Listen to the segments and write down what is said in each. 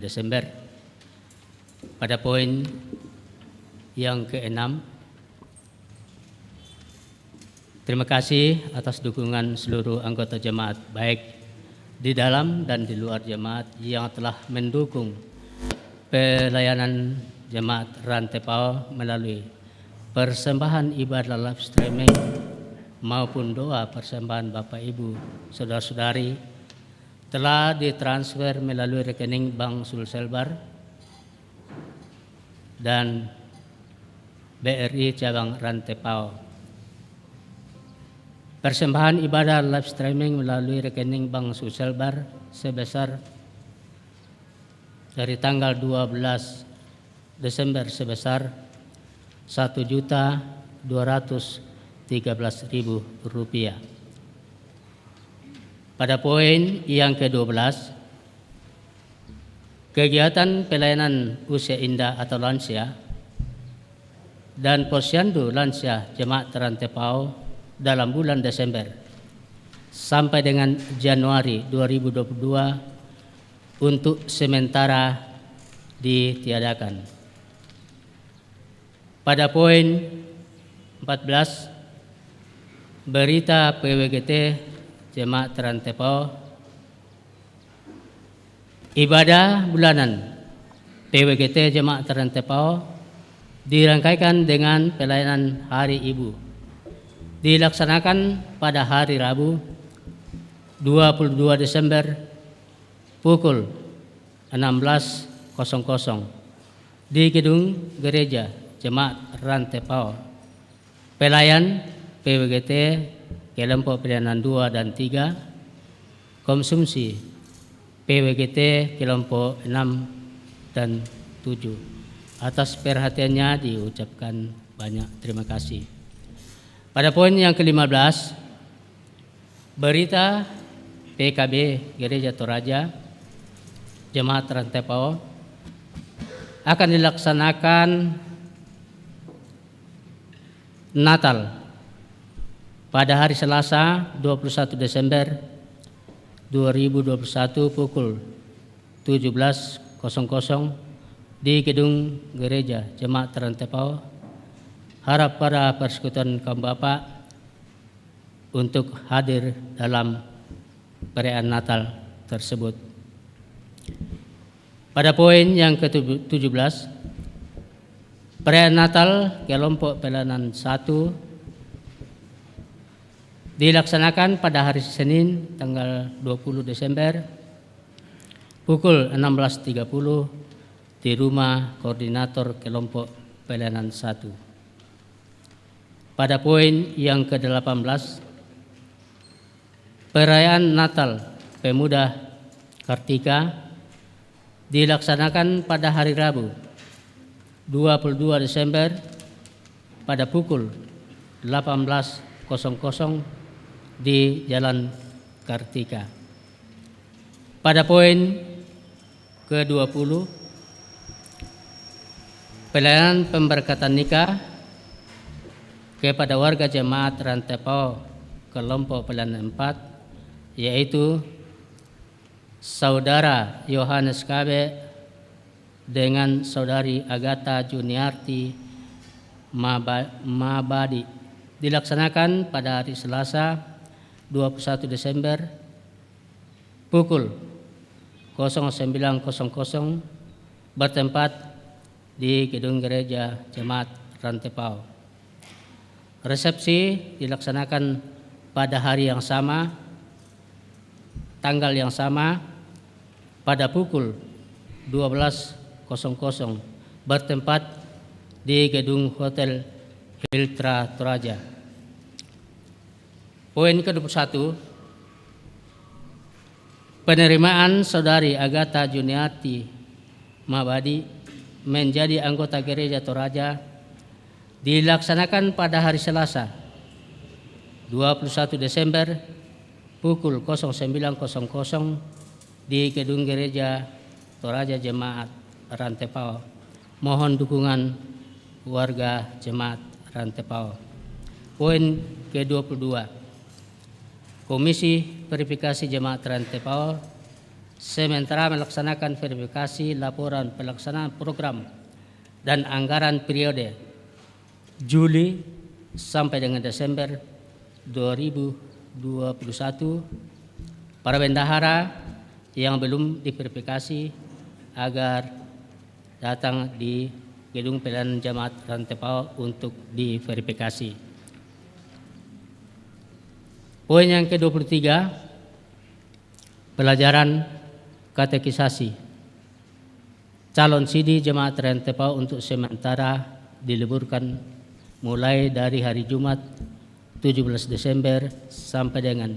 Desember. Pada poin yang ke-6, terima kasih atas dukungan seluruh anggota jemaat, baik di dalam dan di luar jemaat yang telah mendukung pelayanan jemaat Rantai Pao melalui persembahan ibadah live streaming maupun doa persembahan Bapak Ibu, Saudara-saudari telah ditransfer melalui rekening Bank Sulselbar dan BRI Cabang Rantai Pao. Persembahan ibadah live streaming melalui rekening Bank Sulselbar sebesar dari tanggal 12 Desember sebesar Rp1.213.000. Pada poin yang ke-12, kegiatan pelayanan usia indah atau lansia dan posyandu lansia jemaat Rantai Pao dalam bulan Desember sampai dengan Januari 2022 untuk sementara ditiadakan. Pada poin 14, berita PWGT Jemaat Rantai Pao, ibadah bulanan PWGT Jemaat Rantai Pao dirangkaikan dengan pelayanan Hari Ibu. Dilaksanakan pada hari Rabu 22 Desember pukul 16.00 di Gedung Gereja Jemaat Rantai Pao. Pelayan PWGT kelompok pelayanan 2 dan 3, konsumsi PWGT kelompok 6 dan 7. Atas perhatiannya diucapkan banyak terima kasih. Pada poin yang ke-15, berita PKB Gereja Toraja Jemaat Rantai Pao akan dilaksanakan Natal pada hari Selasa 21 Desember 2021 pukul 17.00 di Gedung Gereja Jemaat Rantai Pao. Harap para persekutuan kaum Bapak untuk hadir dalam perayaan Natal tersebut. Pada poin yang ke-17, perayaan Natal kelompok pelayanan 1 dilaksanakan pada hari Senin tanggal 20 Desember pukul 16.30 di rumah koordinator kelompok pelayanan 1. Pada poin yang ke-18, perayaan Natal Pemuda Kartika dilaksanakan pada hari Rabu 22 Desember pada pukul 18.00 di Jalan Kartika. Pada poin ke-20, pelayanan pemberkatan nikah kepada warga jemaat Rantai Pao kelompok pelayanan 4, yaitu Saudara Yohanes Kabe dengan Saudari Agatha Juniarti Mabadi dilaksanakan pada hari Selasa 21 Desember pukul 09.00 bertempat di Gedung Gereja Jemaat Rantai Pao. Resepsi dilaksanakan pada hari yang sama, tanggal yang sama, pada pukul 12.00 bertempat di Gedung Hotel Hiltra Toraja. Poin ke-21, penerimaan Saudari Agatha Juniarti Mabadi menjadi anggota Gereja Toraja dilaksanakan pada hari Selasa 21 Desember pukul 09.00 di Gedung Gereja Toraja Jemaat Rantai Pao. Mohon dukungan warga Jemaat Rantai Pao. Poin ke-22, Komisi Verifikasi Jemaat Rantai Pao sementara melaksanakan verifikasi laporan pelaksanaan program dan anggaran periode Juli sampai dengan Desember 2021. Para bendahara yang belum diverifikasi agar datang di Gedung Pelayanan Jemaat Rantepao untuk diverifikasi. Poin yang ke-23, pelajaran katekisasi. Calon sidi Jemaat Rantepao untuk sementara diliburkan mulai dari hari Jumat 17 Desember sampai dengan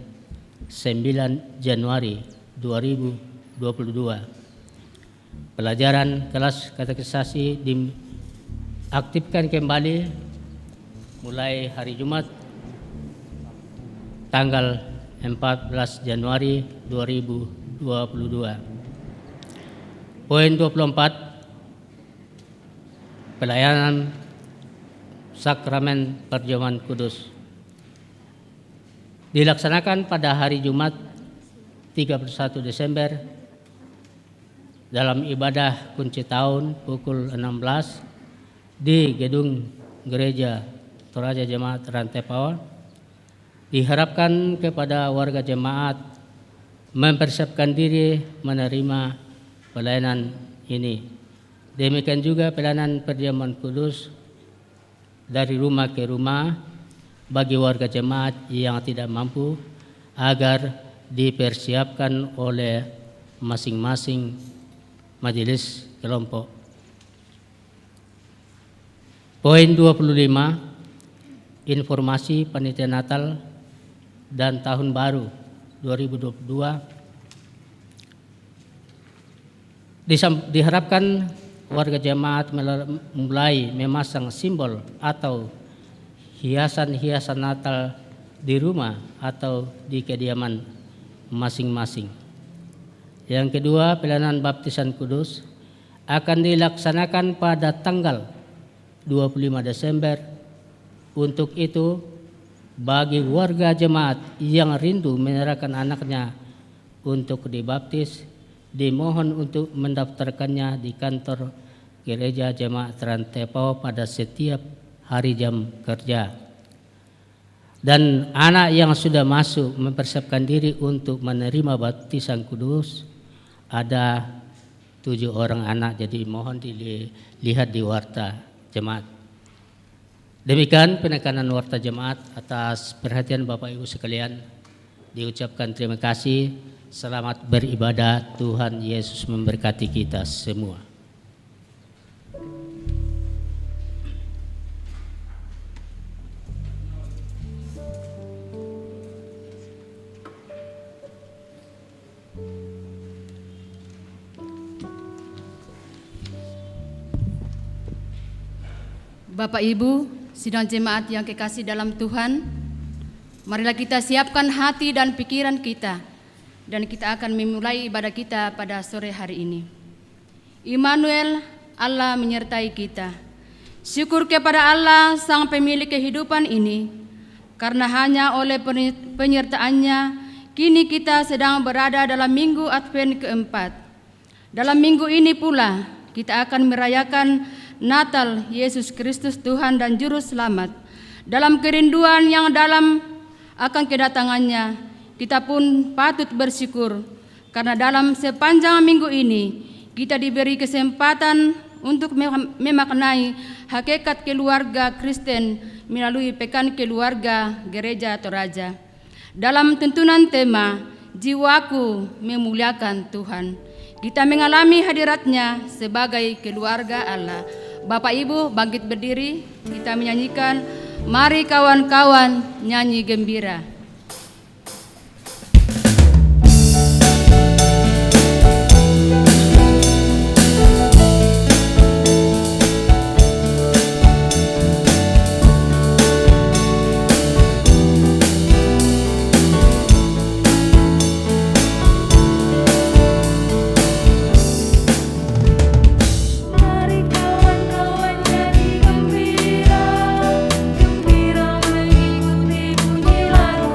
9 Januari 2022. Pelajaran kelas katekisasi diaktifkan kembali mulai hari Jumat tanggal 14 Januari 2022. Poin 24, pelayanan Sakramen Perjamuan Kudus dilaksanakan pada hari Jumat 31 Desember dalam ibadah kunci tahun pukul 16 di Gedung Gereja Toraja Jemaat Rantepao. Diharapkan kepada warga jemaat mempersiapkan diri menerima pelayanan ini. Demikian juga pelayanan perjamuan kudus dari rumah ke rumah bagi warga jemaat yang tidak mampu agar dipersiapkan oleh masing-masing majelis kelompok. Poin 25, informasi panitia Natal dan Tahun Baru 2022. Diharapkan warga jemaat mulai memasang simbol atau hiasan-hiasan Natal di rumah atau di kediaman masing-masing. Yang kedua, pelayanan baptisan kudus akan dilaksanakan pada tanggal 25 Desember. Untuk itu, bagi warga jemaat yang rindu menyerahkan anaknya untuk dibaptis, dimohon untuk mendaftarkannya di kantor Gereja Jemaat Rantepao pada setiap hari jam kerja. Dan anak yang sudah masuk mempersiapkan diri untuk menerima baptisan kudus ada 7 orang anak, jadi mohon dilihat di warta jemaat. Demikian penekanan warta jemaat. Atas perhatian Bapak Ibu sekalian diucapkan terima kasih. Selamat beribadah. Tuhan Yesus memberkati kita semua. Bapak Ibu, sidang jemaat yang kekasih dalam Tuhan, marilah kita siapkan hati dan pikiran kita, dan kita akan memulai ibadah kita pada sore hari ini. Immanuel, Allah menyertai kita. Syukur kepada Allah Sang Pemilik kehidupan ini, karena hanya oleh penyertaannya kini kita sedang berada dalam minggu Advent keempat. Dalam minggu ini pula kita akan merayakan Natal Yesus Kristus Tuhan dan Juru Selamat. Dalam kerinduan yang dalam akan kedatangannya, kita pun patut bersyukur karena dalam sepanjang minggu ini kita diberi kesempatan untuk memaknai hakikat keluarga Kristen melalui Pekan Keluarga Gereja Toraja. Dalam tuntunan tema Jiwaku Memuliakan Tuhan, kita mengalami hadiratnya sebagai keluarga Allah. Bapak Ibu bangkit berdiri, kita menyanyikan Mari Kawan-kawan Nyanyi Gembira. Gembira mengikuti bunyi lagu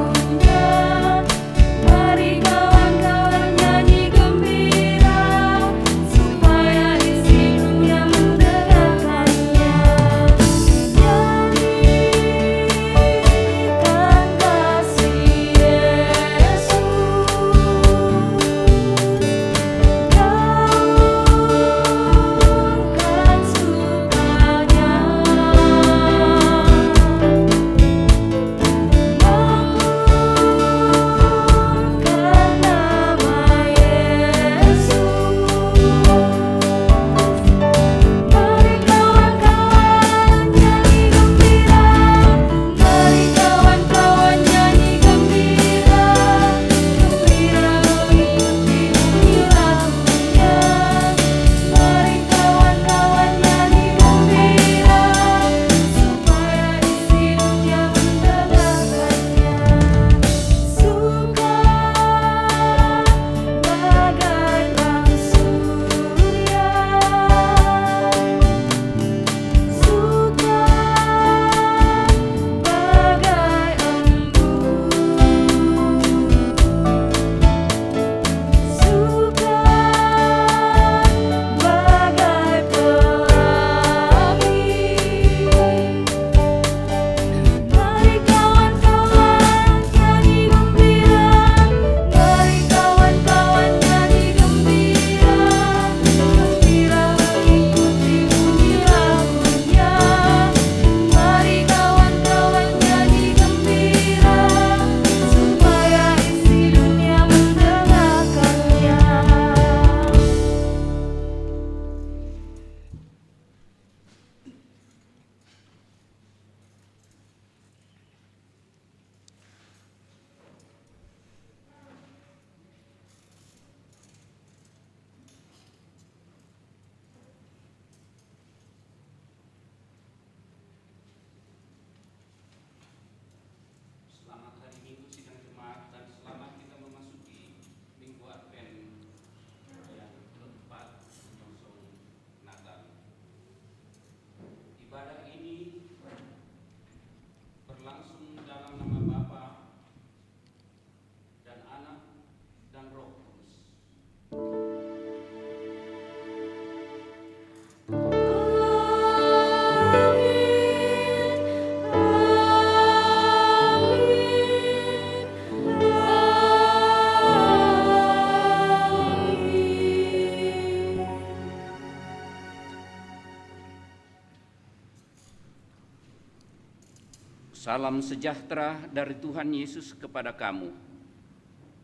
Salam sejahtera dari Tuhan Yesus kepada kamu.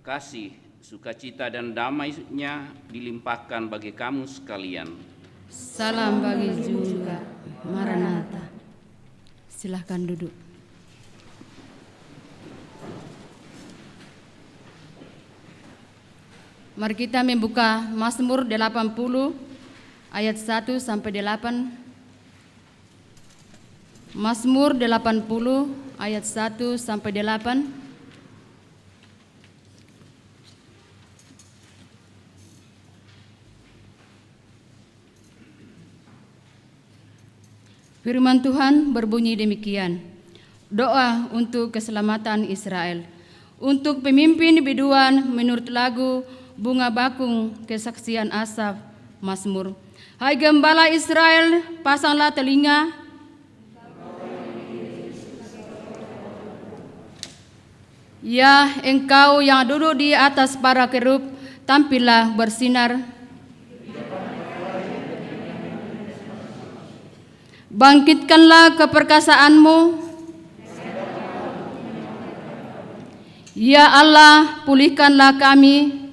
Kasih, sukacita dan damai-Nya dilimpahkan bagi kamu sekalian. Salam bagi juga. Maranatha. Silahkan duduk. Mari kita membuka Mazmur 80 ayat 1 sampai 8. Mazmur 80 ayat 1 sampai 8. Firman Tuhan berbunyi demikian. Doa untuk keselamatan Israel. Untuk pemimpin biduan menurut lagu Bunga Bakung Kesaksian Asaf, Mazmur. Hai gembala Israel, pasanglah telinga. Ya, engkau yang duduk di atas para kerub, tampillah bersinar. Bangkitkanlah keperkasaanmu. Ya Allah, pulihkanlah kami.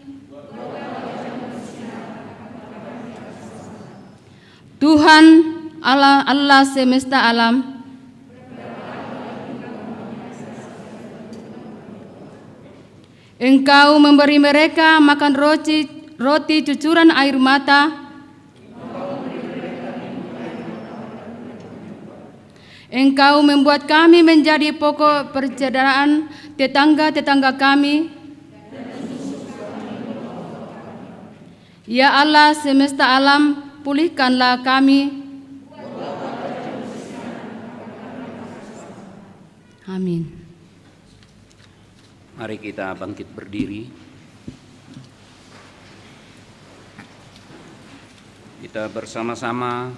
Tuhan Allah semesta alam, Engkau memberi mereka makan roti cucuran air mata. Engkau membuat kami menjadi pokok percederaan tetangga-tetangga kami. Ya Allah semesta alam, pulihkanlah kami. Amin. Mari kita bangkit berdiri. Kita bersama-sama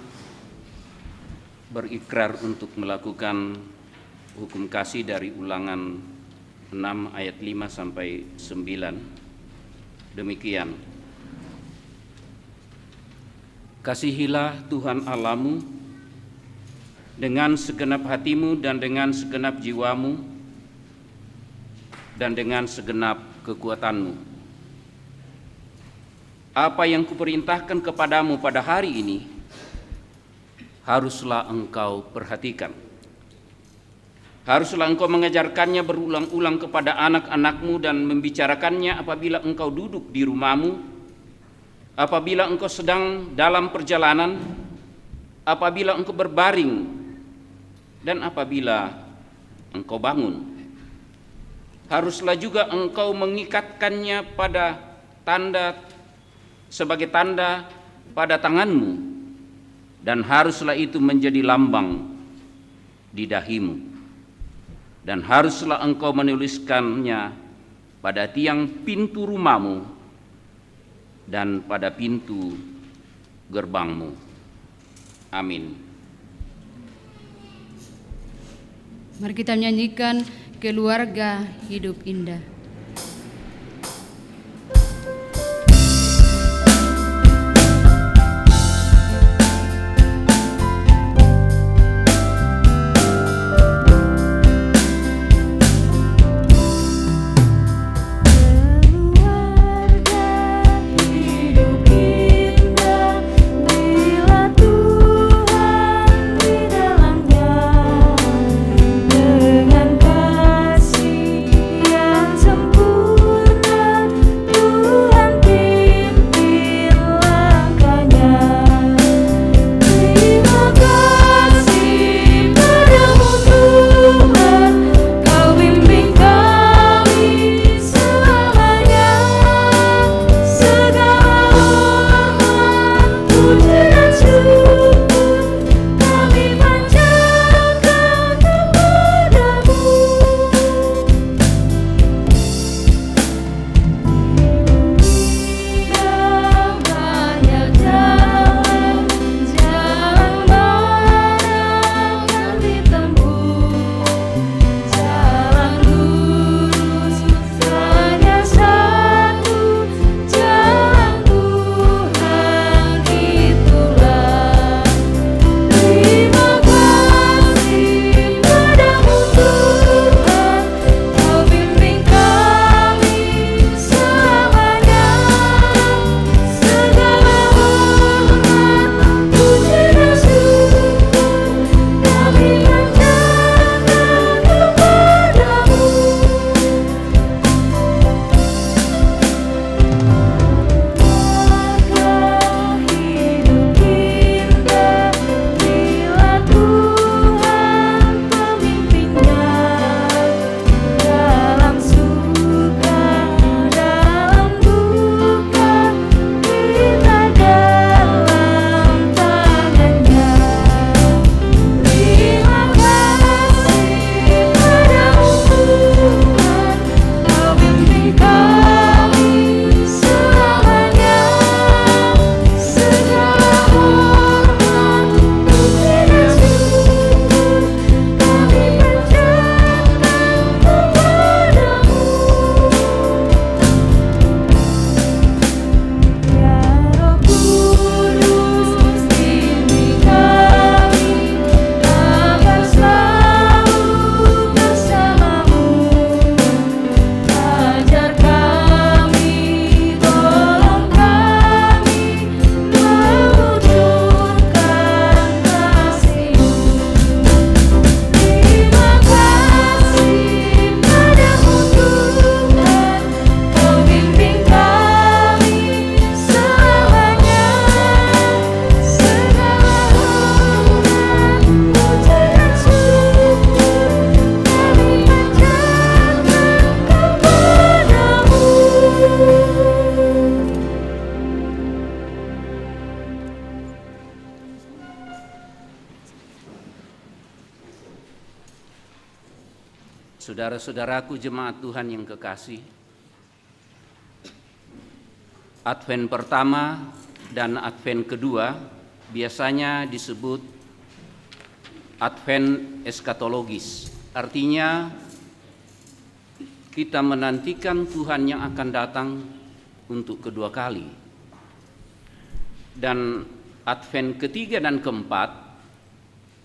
berikrar untuk melakukan hukum kasih dari Ulangan 6 ayat 5 sampai 9. Demikian. Kasihilah Tuhan Allahmu dengan segenap hatimu dan dengan segenap jiwamu dan dengan segenap kekuatanmu. Apa yang kuperintahkan kepadamu pada hari ini, haruslah engkau perhatikan. Haruslah engkau mengajarkannya berulang-ulang kepada anak-anakmu dan membicarakannya apabila engkau duduk di rumahmu, apabila engkau sedang dalam perjalanan, apabila engkau berbaring, dan apabila engkau bangun. Haruslah juga engkau mengikatkannya sebagai tanda pada tanganmu, dan haruslah itu menjadi lambang di dahimu, dan haruslah engkau menuliskannya pada tiang pintu rumahmu dan pada pintu gerbangmu. Amin. Mari kita menyanyikan Keluarga Hidup Indah. Dengan kasih yang Saudara-saudaraku jemaat Tuhan yang kekasih, Advent pertama dan Advent kedua biasanya disebut Advent eskatologis. Artinya kita menantikan Tuhan yang akan datang untuk kedua kali. Dan Advent ketiga dan keempat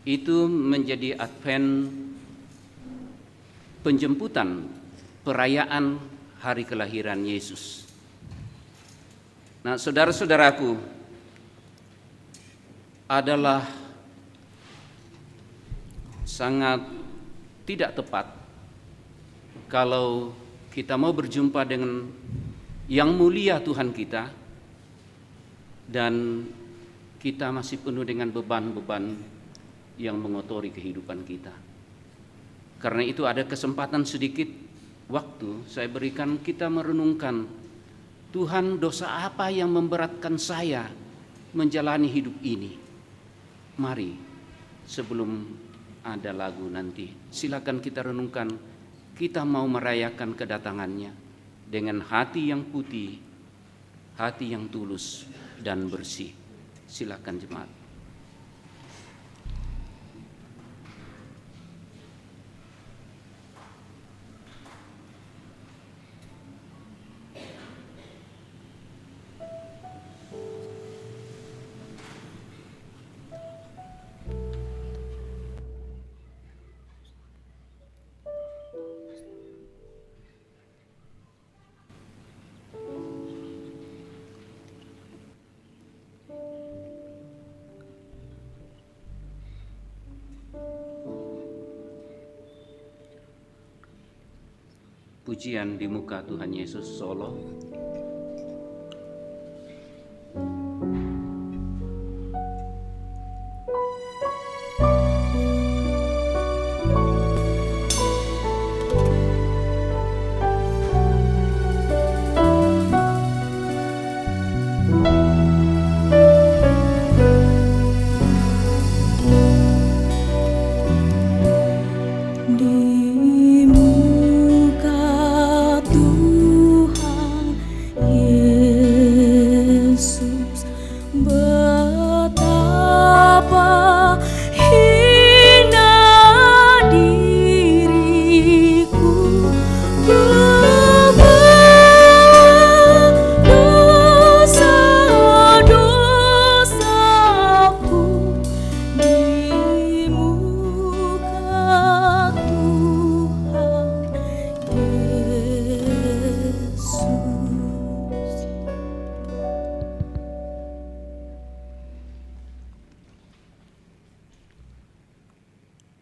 itu menjadi Advent penjemputan perayaan hari kelahiran Yesus. Nah, saudara-saudaraku, adalah sangat tidak tepat kalau kita mau berjumpa dengan yang mulia Tuhan kita dan kita masih penuh dengan beban-beban yang mengotori kehidupan kita. Karena itu ada kesempatan sedikit waktu saya berikan kita merenungkan, Tuhan, dosa apa yang memberatkan saya menjalani hidup ini? Mari, sebelum ada lagu nanti, silakan kita renungkan, kita mau merayakan kedatangannya dengan hati yang putih, hati yang tulus dan bersih. Silakan jemaat. Pujian di muka Tuhan Yesus solo.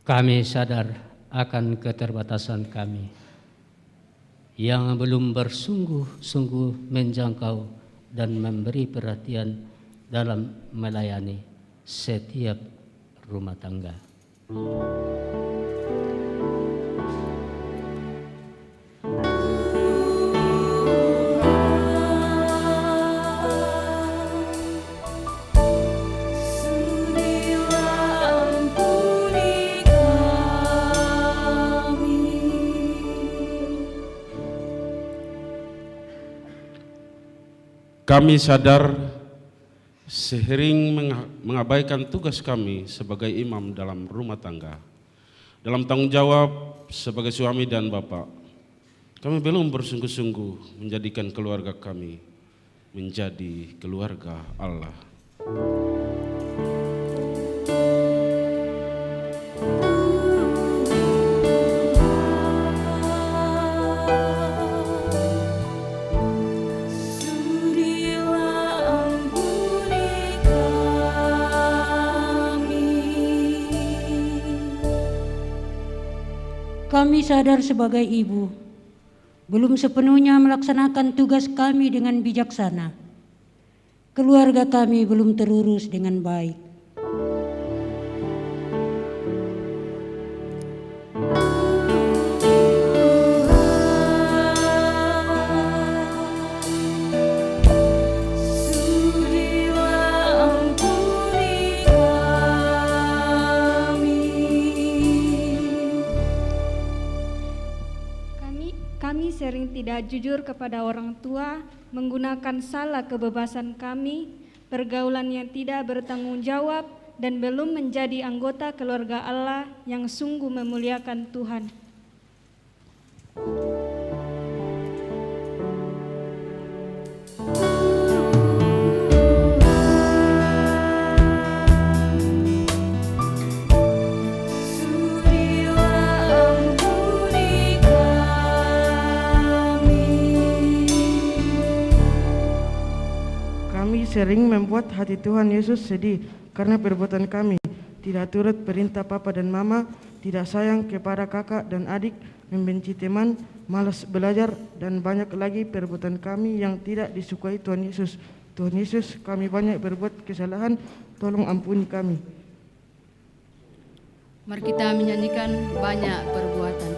Kami sadar akan keterbatasan kami yang belum bersungguh-sungguh menjangkau dan memberi perhatian dalam melayani setiap rumah tangga. Kami sadar seiring mengabaikan tugas kami sebagai imam dalam rumah tangga, dalam tanggung jawab sebagai suami dan bapak, kami belum bersungguh-sungguh menjadikan keluarga kami menjadi keluarga Allah. Kami sadar sebagai ibu, belum sepenuhnya melaksanakan tugas kami dengan bijaksana. Keluarga kami belum terurus dengan baik. sering tidak jujur kepada orang tua, menggunakan salah kebebasan kami, pergaulan yang tidak bertanggung jawab, dan belum menjadi anggota keluarga Allah yang sungguh memuliakan Tuhan. Kami sering membuat hati Tuhan Yesus sedih karena perbuatan kami tidak turut perintah papa dan mama, tidak sayang kepada kakak dan adik, membenci teman, malas belajar, dan banyak lagi perbuatan kami yang tidak disukai Tuhan Yesus. Tuhan Yesus, kami banyak berbuat kesalahan, tolong ampuni kami. Mari kita menyanyikan banyak perbuatan.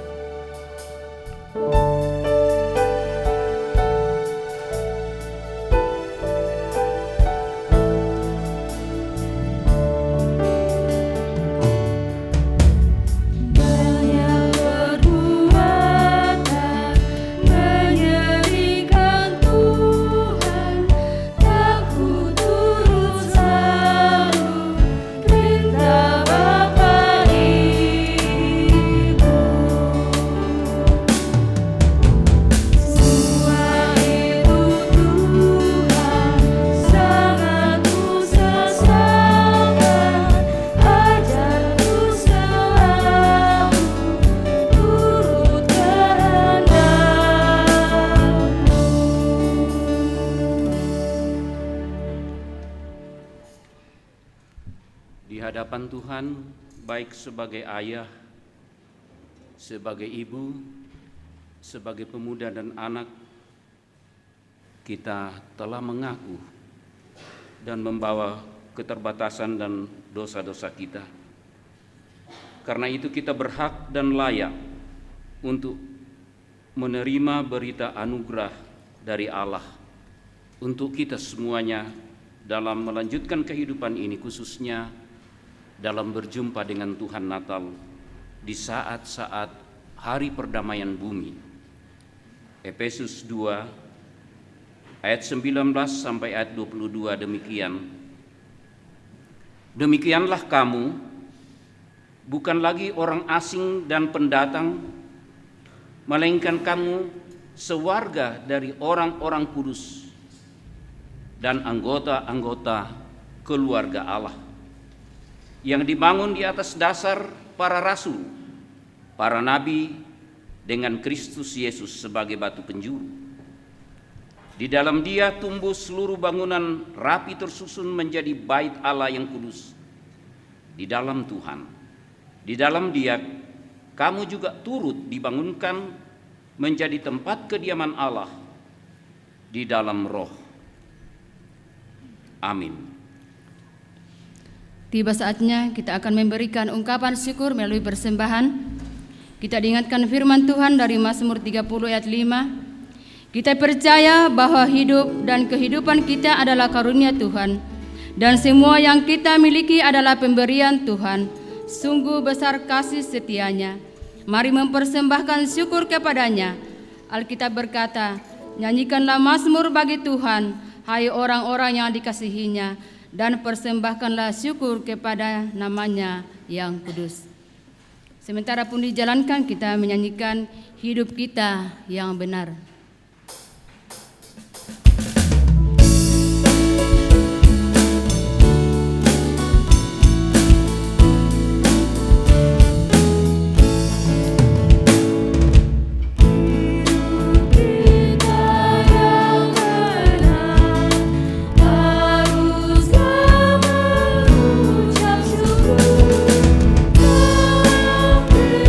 Di hadapan Tuhan, baik sebagai ayah, sebagai ibu, sebagai pemuda dan anak, kita telah mengaku dan membawa keterbatasan dan dosa-dosa kita. Karena itu kita berhak dan layak untuk menerima berita anugerah dari Allah untuk kita semuanya dalam melanjutkan kehidupan ini, khususnya dalam berjumpa dengan Tuhan Natal di saat-saat hari perdamaian bumi. Efesus 2 ayat 19 sampai ayat 22 demikian. Demikianlah kamu, bukan lagi orang asing dan pendatang, melainkan kamu sewarga dari orang-orang kudus dan anggota-anggota keluarga Allah yang dibangun di atas dasar para rasul, para nabi, dengan Kristus Yesus sebagai batu penjuru. Di dalam Dia tumbuh seluruh bangunan rapi tersusun menjadi bait Allah yang kudus di dalam Tuhan. Di dalam Dia kamu juga turut dibangunkan menjadi tempat kediaman Allah di dalam Roh. Amin. Tiba saatnya kita akan memberikan ungkapan syukur melalui persembahan. Kita diingatkan firman Tuhan dari Mazmur 30 ayat 5. Kita percaya bahwa hidup dan kehidupan kita adalah karunia Tuhan, dan semua yang kita miliki adalah pemberian Tuhan. Sungguh besar kasih setianya. Mari mempersembahkan syukur kepadanya. Alkitab berkata, nyanyikanlah mazmur bagi Tuhan, hai orang-orang yang dikasihinya, dan persembahkanlah syukur kepada namanya yang kudus. Sementara pun dijalankan, kita menyanyikan hidup kita yang benar.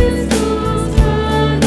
Kristus hanya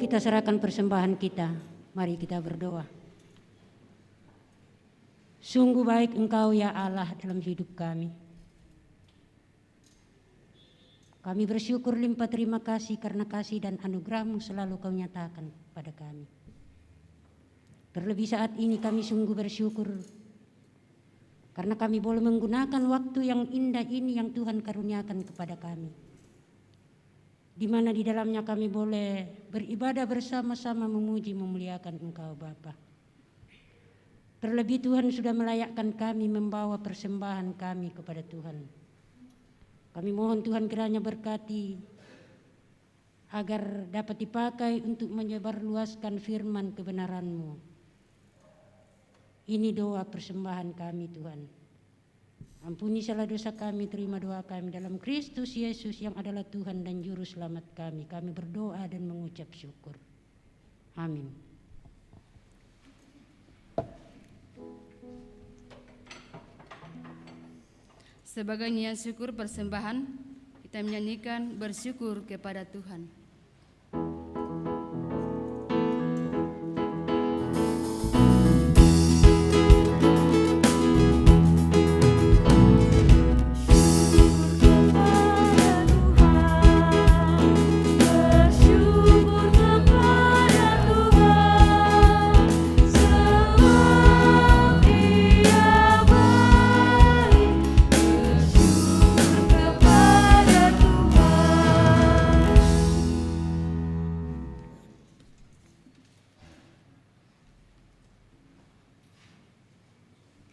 kita serahkan persembahan kita. Mari kita berdoa. Sungguh baik Engkau ya Allah dalam hidup kami. Kami bersyukur limpah terima kasih karena kasih dan anugerah-Mu selalu Kau nyatakan pada kami. Terlebih saat ini kami sungguh bersyukur karena kami boleh menggunakan waktu yang indah ini yang Tuhan karuniakan kepada kami. Di mana di dalamnya kami boleh beribadah bersama-sama memuji memuliakan Engkau Bapa. Terlebih Tuhan sudah melayakkan kami membawa persembahan kami kepada Tuhan. Kami mohon Tuhan kiranya berkati agar dapat dipakai untuk menyebarluaskan firman kebenaran-Mu. Ini doa persembahan kami Tuhan. Ampuni salah dosa kami, terima doa kami dalam Kristus Yesus yang adalah Tuhan dan Juru Selamat kami. Kami berdoa dan mengucap syukur. Amin. Sebagai nyanyian syukur persembahan, kita menyanyikan bersyukur kepada Tuhan.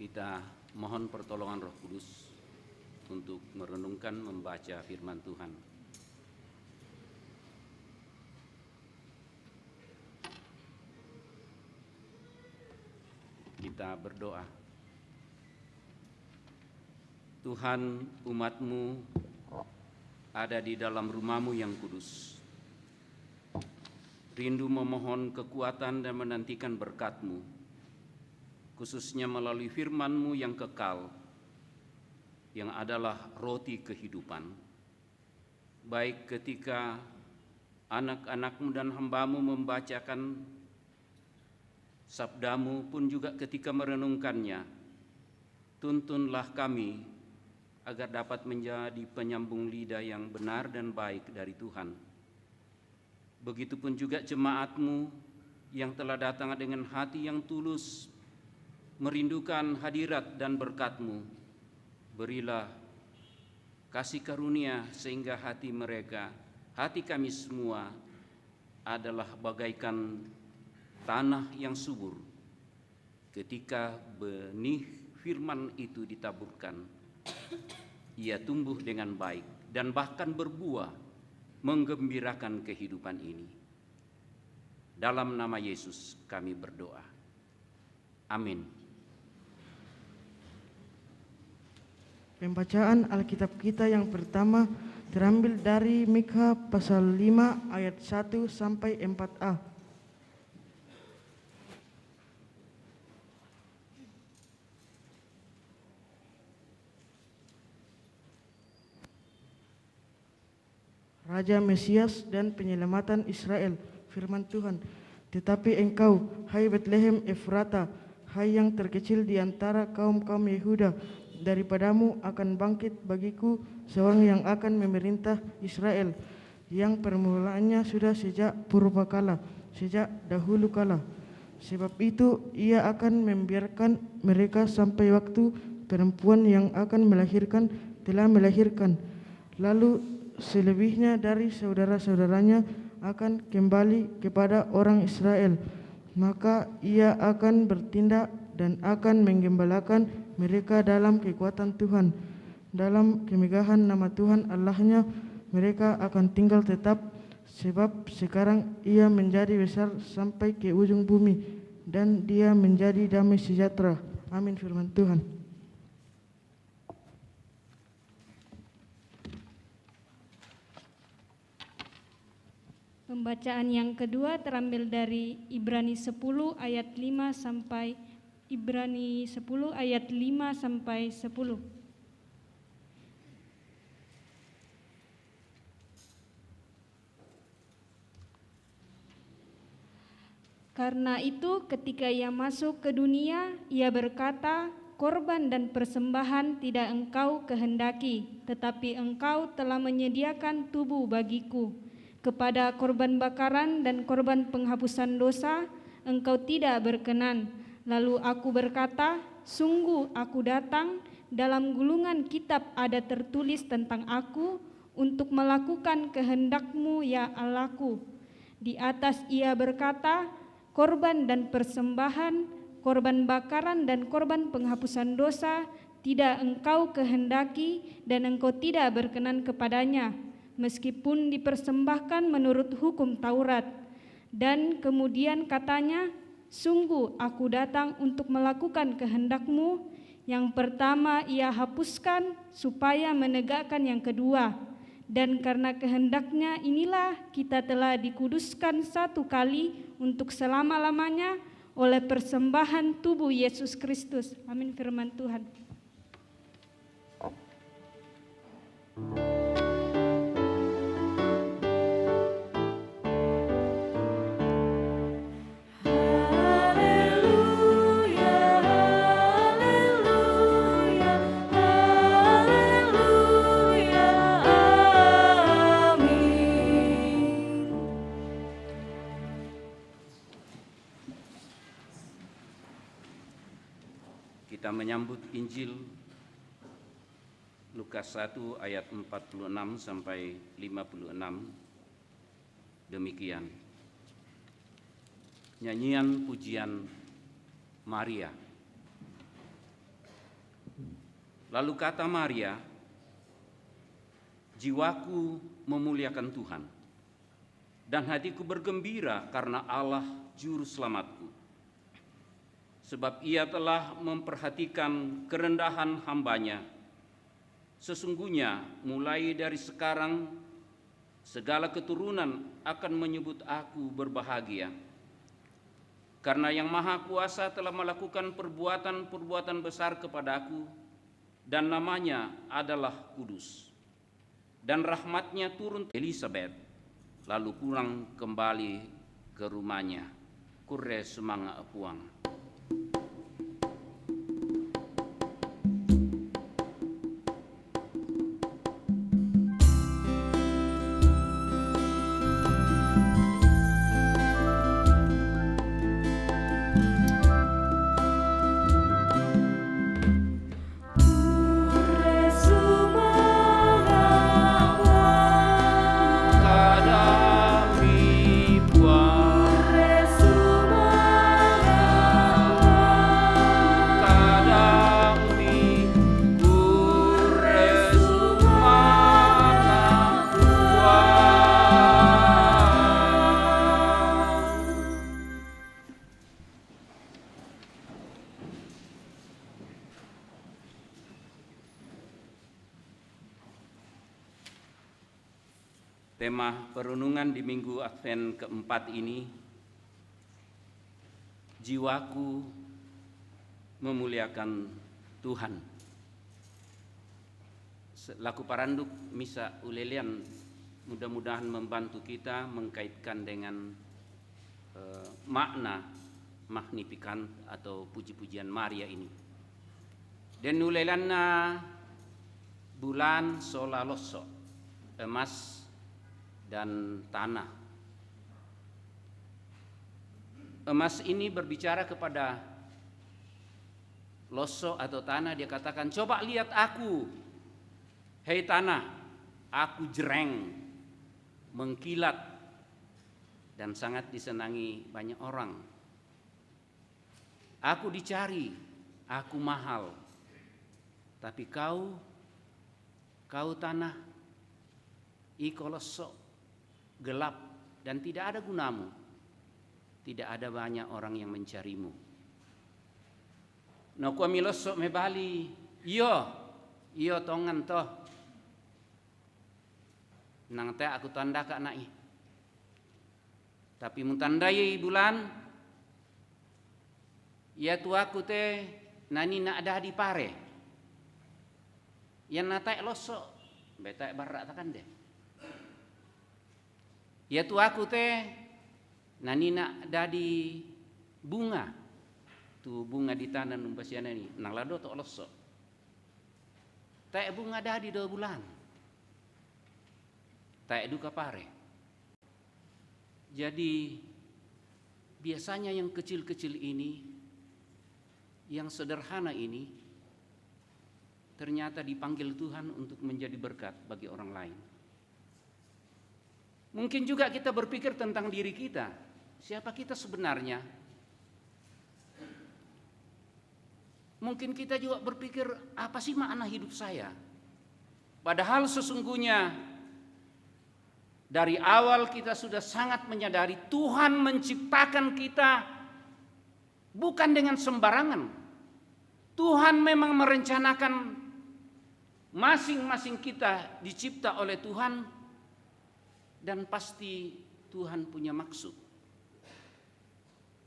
Kita mohon pertolongan Roh Kudus untuk merenungkan membaca firman Tuhan. Kita berdoa. Tuhan, umat-Mu ada di dalam rumah-Mu yang kudus. Rindu memohon kekuatan dan menantikan berkat-Mu, khususnya melalui firman-Mu yang kekal, yang adalah roti kehidupan. Baik ketika anak-anak-Mu dan hamba-Mu membacakan sabda-Mu pun juga ketika merenungkannya, tuntunlah kami agar dapat menjadi penyambung lidah yang benar dan baik dari Tuhan. Begitupun juga jemaat-Mu yang telah datang dengan hati yang tulus, merindukan hadirat dan berkat-Mu. Berilah kasih karunia sehingga hati mereka, hati kami semua adalah bagaikan tanah yang subur. Ketika benih firman itu ditaburkan, ia tumbuh dengan baik dan bahkan berbuah, menggembirakan kehidupan ini. Dalam nama Yesus kami berdoa. Amin. Pembacaan Alkitab kita yang pertama terambil dari Mikha pasal 5 ayat 1 sampai 4a. Raja Mesias dan penyelamatan Israel, firman Tuhan. Tetapi engkau, hai Betlehem Efrata, hai yang terkecil di antara kaum-kaum Yehuda, daripadamu akan bangkit bagiku seorang yang akan memerintah Israel, yang permulaannya sudah sejak purbakala, sejak dahulu kala. Sebab itu ia akan membiarkan mereka sampai waktu perempuan yang akan melahirkan telah melahirkan. Lalu selebihnya dari saudara-saudaranya akan kembali kepada orang Israel. Maka ia akan bertindak dan akan menggembalakan mereka dalam kekuatan Tuhan. Dalam kemegahan nama Tuhan Allahnya mereka akan tinggal tetap, sebab sekarang ia menjadi besar sampai ke ujung bumi, dan dia menjadi damai sejahtera. Amin, firman Tuhan. Pembacaan yang kedua terambil dari Ibrani 10 ayat 5 sampai Ibrani 10 ayat 5 sampai 10. Karena itu ketika ia masuk ke dunia, ia berkata, korban dan persembahan tidak engkau kehendaki, tetapi engkau telah menyediakan tubuh bagiku. Kepada korban bakaran dan korban penghapusan dosa, engkau tidak berkenan. Lalu aku berkata, sungguh aku datang, dalam gulungan kitab ada tertulis tentang aku, untuk melakukan kehendak-Mu ya Allahku. Di atas ia berkata, korban dan persembahan, korban bakaran dan korban penghapusan dosa tidak engkau kehendaki dan engkau tidak berkenan kepadanya, meskipun dipersembahkan menurut hukum Taurat. Dan kemudian katanya, sungguh aku datang untuk melakukan kehendak-Mu. Yang pertama ia hapuskan supaya menegakkan yang kedua. Dan karena kehendaknya inilah kita telah dikuduskan satu kali untuk selama-lamanya oleh persembahan tubuh Yesus Kristus. Amin, firman Tuhan. Kita menyambut Injil Lukas 1 ayat 46 sampai 56. Demikian. Nyanyian pujian Maria. Lalu kata Maria, jiwaku memuliakan Tuhan, dan hatiku bergembira karena Allah juru selamatku. Sebab ia telah memperhatikan kerendahan hambanya. Sesungguhnya mulai dari sekarang segala keturunan akan menyebut aku berbahagia. Karena Yang Maha Kuasa telah melakukan perbuatan-perbuatan besar kepadaku, dan namanya adalah kudus. Dan rahmatnya turun Elizabeth, lalu pulang kembali ke rumahnya. Kurre semanga puang. Tema perenungan di Minggu Advent keempat ini, jiwaku memuliakan Tuhan. Laku paranduk misa ulelian mudah-mudahan membantu kita mengkaitkan dengan makna Magnificat atau puji-pujian Maria ini. Dan ulelianna bulan solaloso, emas dan tanah. Emas ini berbicara kepada loso atau tanah. Dia katakan, coba lihat aku, hei tanah, aku jereng, mengkilat, dan sangat disenangi banyak orang. Aku dicari, aku mahal, tapi kau tanah, ikoloso, gelap dan tidak ada gunamu. Tidak ada banyak orang yang mencarimu. No kuamiloso mebali, iyo tongan toh. Nang te aku tanda kak nai. Tapi mutandai bulan, ya tuaku te nani nak ada di pare. Yang natai loso, betai barak takan deh. Ya tu aku teh nani nak dadi bunga tu bunga di tanah numpasiana ini nalado to oloso tae bunga dah di 2 bulan tae duka pare. Jadi biasanya yang kecil-kecil ini, yang sederhana ini ternyata dipanggil Tuhan untuk menjadi berkat bagi orang lain. Mungkin juga kita berpikir tentang diri kita, siapa kita sebenarnya? Mungkin kita juga berpikir, apa sih makna hidup saya? Padahal sesungguhnya dari awal kita sudah sangat menyadari Tuhan menciptakan kita bukan dengan sembarangan. Tuhan memang merencanakan masing-masing kita dicipta oleh Tuhan, dan pasti Tuhan punya maksud.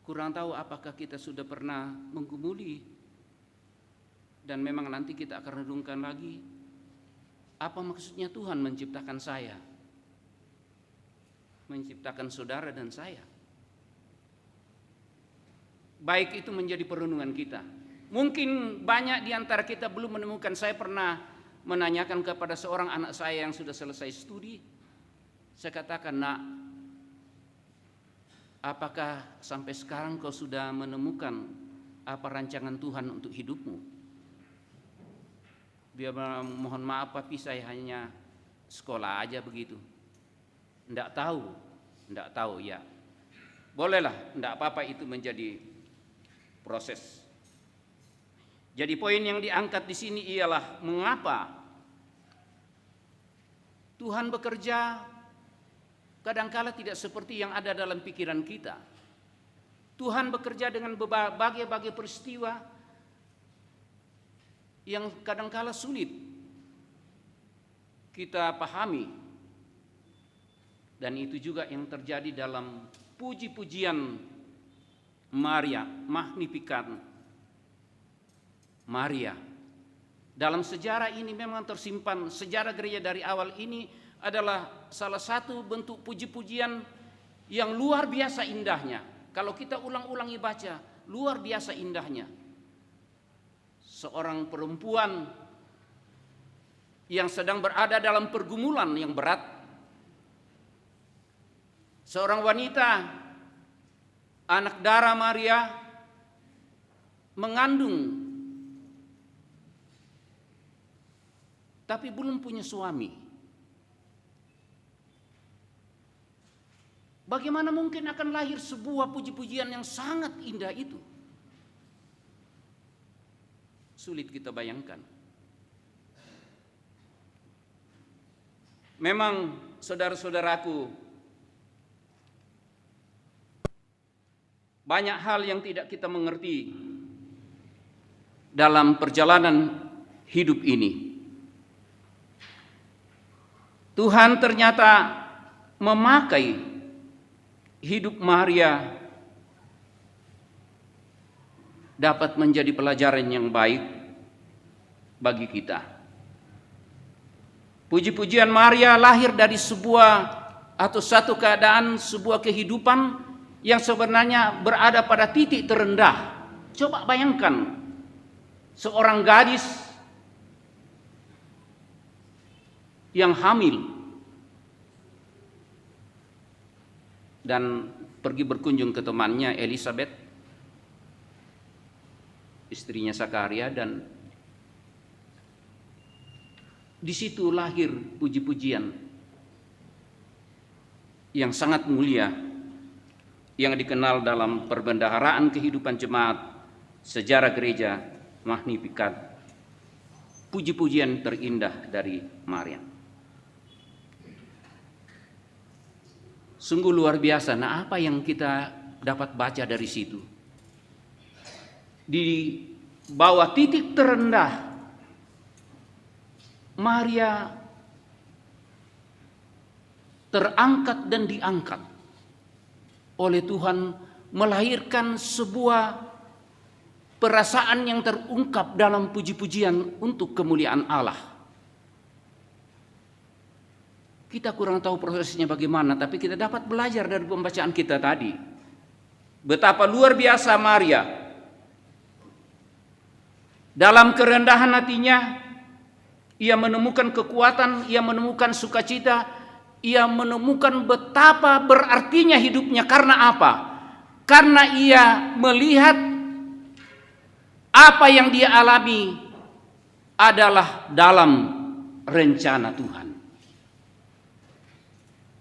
Kurang tahu apakah kita sudah pernah menggumuli, dan memang nanti kita akan renungkan lagi, apa maksudnya Tuhan menciptakan saya, menciptakan saudara dan saya. Baik itu menjadi perenungan kita. Mungkin banyak di antara kita belum menemukan. Saya pernah menanyakan kepada seorang anak saya yang sudah selesai studi. Saya katakan, nak, apakah sampai sekarang kau sudah menemukan apa rancangan Tuhan untuk hidupmu? Dia bilang, mohon maaf papi, saya hanya sekolah aja begitu. Enggak tahu ya. Bolehlah, enggak apa-apa, itu menjadi proses. Jadi poin yang diangkat di sini ialah mengapa Tuhan bekerja kadangkala tidak seperti yang ada dalam pikiran kita. Tuhan bekerja dengan berbagai peristiwa yang kadangkala sulit kita pahami. Dan itu juga yang terjadi dalam puji-pujian Maria, Magnificat Maria. Dalam sejarah ini memang tersimpan, sejarah gereja dari awal ini adalah salah satu bentuk puji-pujian yang luar biasa indahnya. Kalau kita ulang-ulangi baca, luar biasa indahnya. Seorang perempuan yang sedang berada dalam pergumulan yang berat, seorang wanita, anak darah Maria, mengandung tapi belum punya suami. Bagaimana mungkin akan lahir sebuah puji-pujian yang sangat indah itu? Sulit kita bayangkan. Memang saudara-saudaraku, banyak hal yang tidak kita mengerti dalam perjalanan hidup ini. Tuhan ternyata memakai hidup Maria dapat menjadi pelajaran yang baik bagi kita. Puji-pujian Maria lahir dari sebuah atau satu keadaan, sebuah kehidupan yang sebenarnya berada pada titik terendah. Coba bayangkan seorang gadis yang hamil dan pergi berkunjung ke temannya Elizabeth, istrinya Zakaria, dan di situ lahir puji-pujian yang sangat mulia yang dikenal dalam perbendaharaan kehidupan jemaat sejarah gereja, Magnificat, puji-pujian terindah dari Maria. Sungguh luar biasa. Nah, apa yang kita dapat baca dari situ? Di bawah titik terendah, Maria terangkat dan diangkat oleh Tuhan, melahirkan sebuah perasaan yang terungkap dalam puji-pujian untuk kemuliaan Allah. Kita kurang tahu prosesnya bagaimana, tapi kita dapat belajar dari pembacaan kita tadi. betapa luar biasa Maria dalam kerendahan hatinya. Ia menemukan kekuatan, ia menemukan sukacita, ia menemukan betapa berartinya hidupnya. Karena apa? Karena ia melihat apa yang dia alami adalah dalam rencana Tuhan.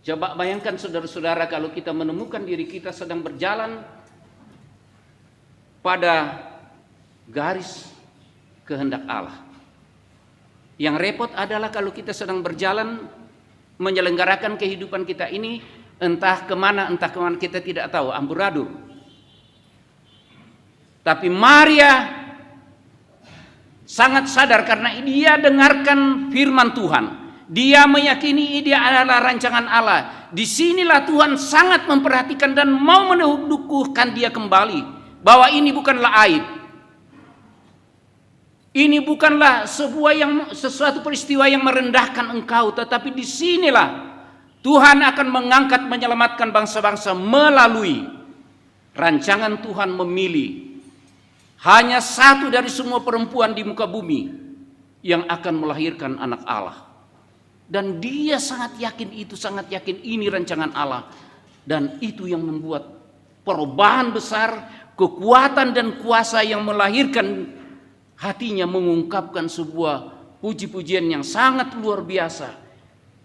Coba bayangkan saudara-saudara, kalau kita menemukan diri kita sedang berjalan pada garis kehendak Allah. Yang repot adalah kalau kita sedang berjalan menyelenggarakan kehidupan kita ini entah kemana kita tidak tahu, amburadul. Tapi Maria sangat sadar karena dia dengarkan firman Tuhan. Dia meyakini dia adalah rancangan Allah. Disinilah Tuhan sangat memperhatikan dan mau mendukuhkan dia kembali. Bahwa ini bukanlah aib. Ini bukanlah sesuatu peristiwa yang merendahkan engkau. Tetapi disinilah Tuhan akan mengangkat menyelamatkan bangsa-bangsa melalui rancangan Tuhan memilih hanya satu dari semua perempuan di muka bumi yang akan melahirkan anak Allah. Dan dia sangat yakin itu, sangat yakin ini rancangan Allah. Dan itu yang membuat perubahan besar, kekuatan dan kuasa yang melahirkan hatinya mengungkapkan sebuah puji-pujian yang sangat luar biasa.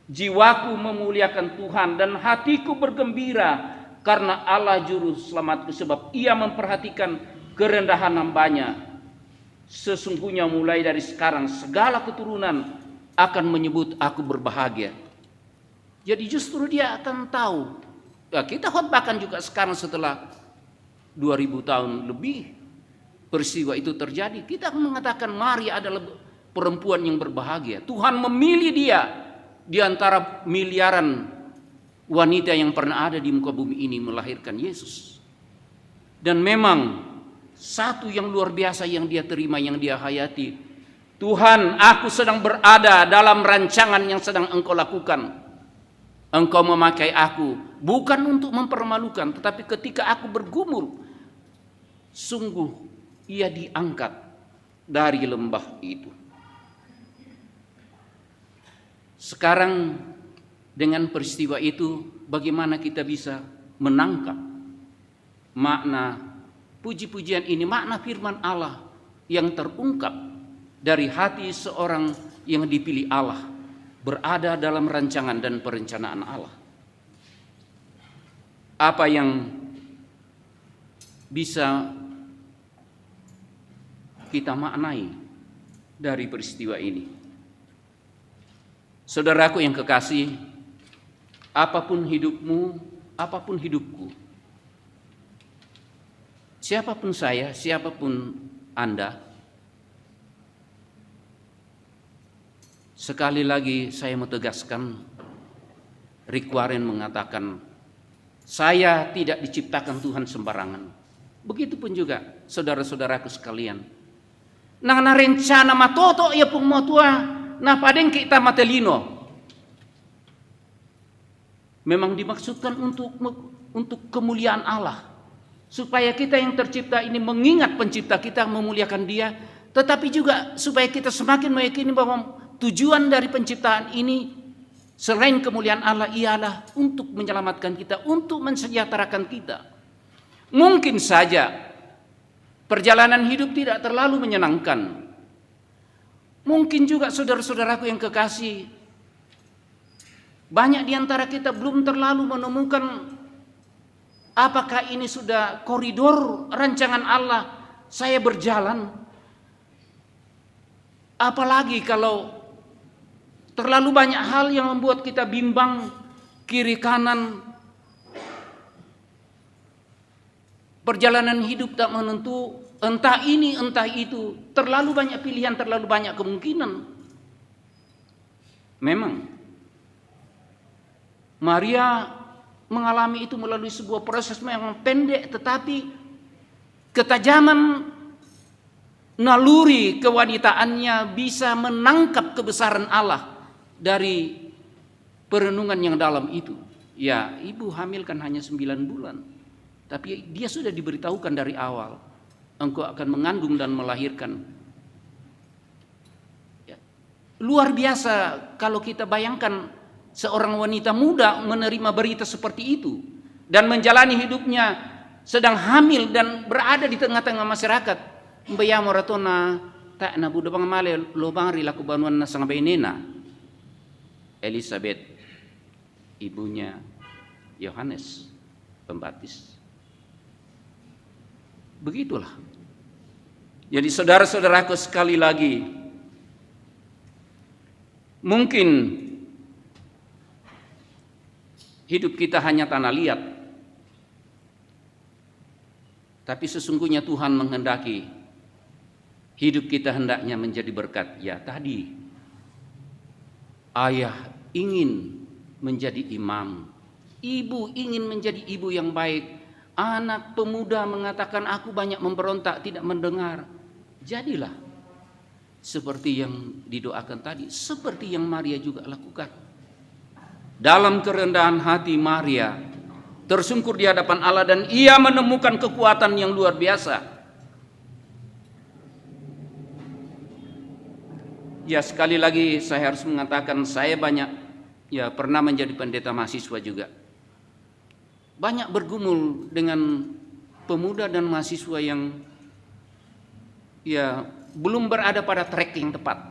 Jiwaku memuliakan Tuhan dan hatiku bergembira karena Allah juru selamatku, sebab ia memperhatikan kerendahan hambanya. Sesungguhnya mulai dari sekarang segala keturunan akan menyebut aku berbahagia. Jadi justru dia akan tahu. Ya, kita khotbahkan juga sekarang setelah 2000 tahun lebih peristiwa itu terjadi. Kita akan mengatakan Maria adalah perempuan yang berbahagia. Tuhan memilih dia di antara miliaran wanita yang pernah ada di muka bumi ini melahirkan Yesus. Dan memang satu yang luar biasa yang dia terima, yang dia hayati. Tuhan, aku sedang berada dalam rancangan yang sedang Engkau lakukan. Engkau memakai aku bukan untuk mempermalukan, tetapi ketika aku bergumul, sungguh ia diangkat dari lembah itu. Sekarang dengan peristiwa itu, bagaimana kita bisa menangkap makna puji-pujian ini, makna firman Allah yang terungkap dari hati seorang yang dipilih Allah, berada dalam rancangan dan perencanaan Allah. Apa yang bisa kita maknai dari peristiwa ini? Saudaraku yang kekasih, apapun hidupmu, apapun hidupku, siapapun saya, siapapun Anda, sekali lagi saya mau tegaskan, Rick Warren mengatakan, saya tidak diciptakan Tuhan sembarangan. Begitupun juga saudara-saudaraku sekalian. Nang na rencana matoto ya pung motua na padeng kita matelino. Memang dimaksudkan untuk kemuliaan Allah. Supaya kita yang tercipta ini mengingat pencipta kita, memuliakan dia. Tetapi juga supaya kita semakin meyakini bahwa tujuan dari penciptaan ini selain kemuliaan Allah ialah untuk menyelamatkan kita, untuk mensejahterakan kita. Mungkin saja perjalanan hidup tidak terlalu menyenangkan. Mungkin juga saudara-saudaraku yang kekasih, banyak di antara kita belum terlalu menemukan apakah ini sudah koridor rancangan Allah saya berjalan. Apalagi kalau terlalu banyak hal yang membuat kita bimbang, kiri kanan, perjalanan hidup tak menentu, entah ini entah itu, terlalu banyak pilihan, terlalu banyak kemungkinan. Memang Maria mengalami itu melalui sebuah proses yang pendek, tetapi ketajaman naluri kewanitaannya bisa menangkap kebesaran Allah dari perenungan yang dalam itu. Ya, ibu hamil kan hanya 9 bulan. Tapi dia sudah diberitahukan dari awal, engkau akan mengandung dan melahirkan. Ya. Luar biasa kalau kita bayangkan seorang wanita muda menerima berita seperti itu dan menjalani hidupnya sedang hamil dan berada di tengah-tengah masyarakat. Mbaya moratona tak na buda bang male lobang rilaku banuan na sangabai nena. Elizabeth, ibunya Yohanes Pembaptis. Begitulah. Jadi saudara-saudaraku sekali lagi, mungkin hidup kita hanya tanah liat, tapi sesungguhnya Tuhan menghendaki hidup kita hendaknya menjadi berkat. Ya tadi, ayah ingin menjadi imam, ibu ingin menjadi ibu yang baik. Anak pemuda mengatakan aku banyak memberontak, tidak mendengar. Jadilah seperti yang didoakan tadi, seperti yang Maria juga lakukan. Dalam kerendahan hati Maria tersungkur di hadapan Allah dan ia menemukan kekuatan yang luar biasa. Ya sekali lagi saya harus mengatakan saya pernah menjadi pendeta mahasiswa juga. Banyak bergumul dengan pemuda dan mahasiswa yang belum berada pada track yang tepat.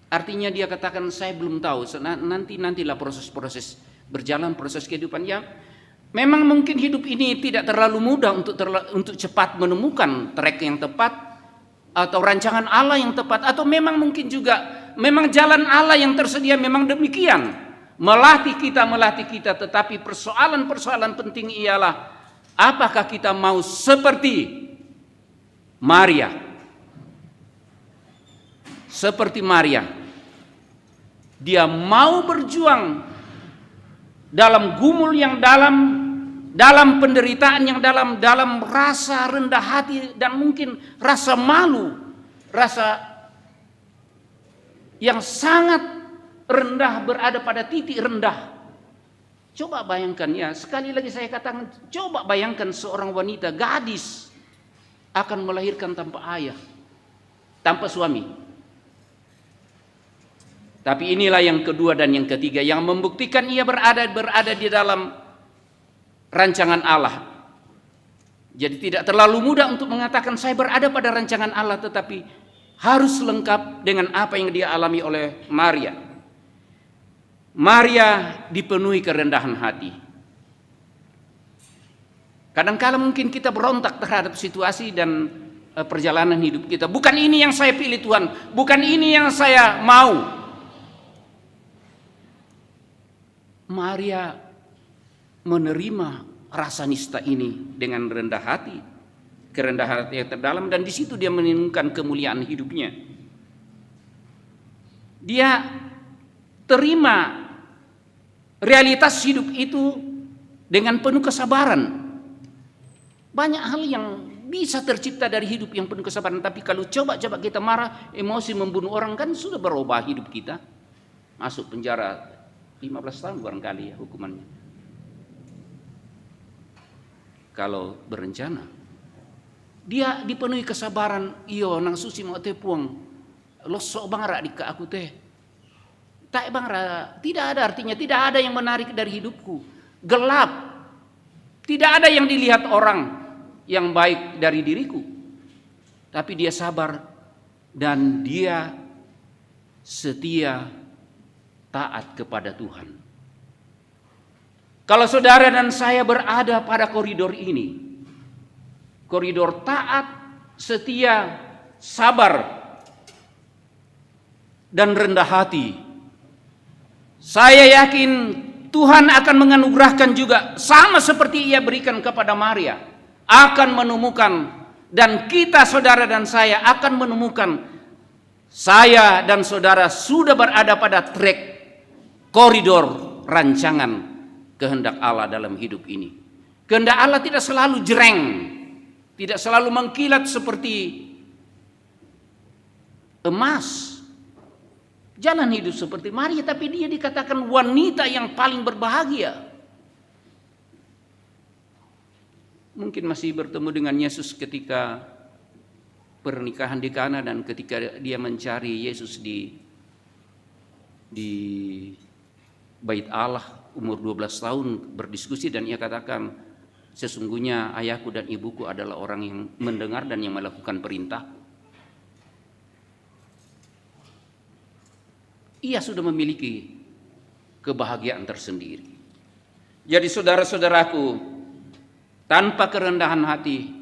Artinya dia katakan saya belum tahu, nantilah proses berjalan proses kehidupan. Ya, memang mungkin hidup ini tidak terlalu mudah untuk cepat menemukan track yang tepat atau rancangan Allah yang tepat, atau memang mungkin juga memang jalan Allah yang tersedia memang demikian. Melatih kita, tetapi persoalan penting ialah apakah kita mau seperti Maria? Seperti Maria, dia mau berjuang dalam gumul yang dalam penderitaan yang dalam rasa rendah hati dan mungkin rasa malu, rasa yang sangat rendah, berada pada titik rendah. Coba bayangkan ya, sekali lagi saya katakan, coba bayangkan seorang wanita, gadis akan melahirkan tanpa ayah, tanpa suami. Tapi inilah yang kedua dan yang ketiga yang membuktikan ia berada di dalam rancangan Allah. Jadi tidak terlalu mudah untuk mengatakan saya berada pada rancangan Allah, tetapi harus lengkap dengan apa yang dia alami oleh Maria. Maria dipenuhi kerendahan hati. Kadang-kala mungkin kita berontak terhadap situasi dan perjalanan hidup kita. Bukan ini yang saya pilih Tuhan, bukan ini yang saya mau. Maria menerima rasa nista ini dengan rendah hati, kerendahan hati yang terdalam, dan di situ dia menemukan kemuliaan hidupnya. Dia terima realitas hidup itu dengan penuh kesabaran. Banyak hal yang bisa tercipta dari hidup yang penuh kesabaran, tapi kalau coba kita marah, emosi, membunuh orang, kan sudah berubah hidup kita. Masuk penjara 15 tahun barangkali ya hukumannya. Kalau berencana, dia dipenuhi kesabaran. Iyo nang susi mau teh puang, lo sok bangara di ke aku teh. Tak bangara, tidak ada artinya, tidak ada yang menarik dari hidupku. Gelap, tidak ada yang dilihat orang yang baik dari diriku. Tapi dia sabar dan dia setia taat kepada Tuhan. Kalau saudara dan saya berada pada koridor ini, koridor taat, setia, sabar, dan rendah hati, saya yakin Tuhan akan menganugerahkan juga sama seperti ia berikan kepada Maria. Akan menemukan, dan kita saudara dan saya akan menemukan, saya dan saudara sudah berada pada trek koridor rancangan kehendak Allah dalam hidup ini. Kehendak Allah tidak selalu jereng, tidak selalu mengkilat seperti emas. Jalan hidup seperti Maria, tapi dia dikatakan wanita yang paling berbahagia. mungkin masih bertemu dengan Yesus ketika pernikahan di Kana dan ketika dia mencari Yesus di Bait Allah umur 12 tahun berdiskusi, dan ia katakan, sesungguhnya ayahku dan ibuku adalah orang yang mendengar dan yang melakukan perintah. Ia sudah memiliki kebahagiaan tersendiri. Jadi saudara-saudaraku, tanpa kerendahan hati,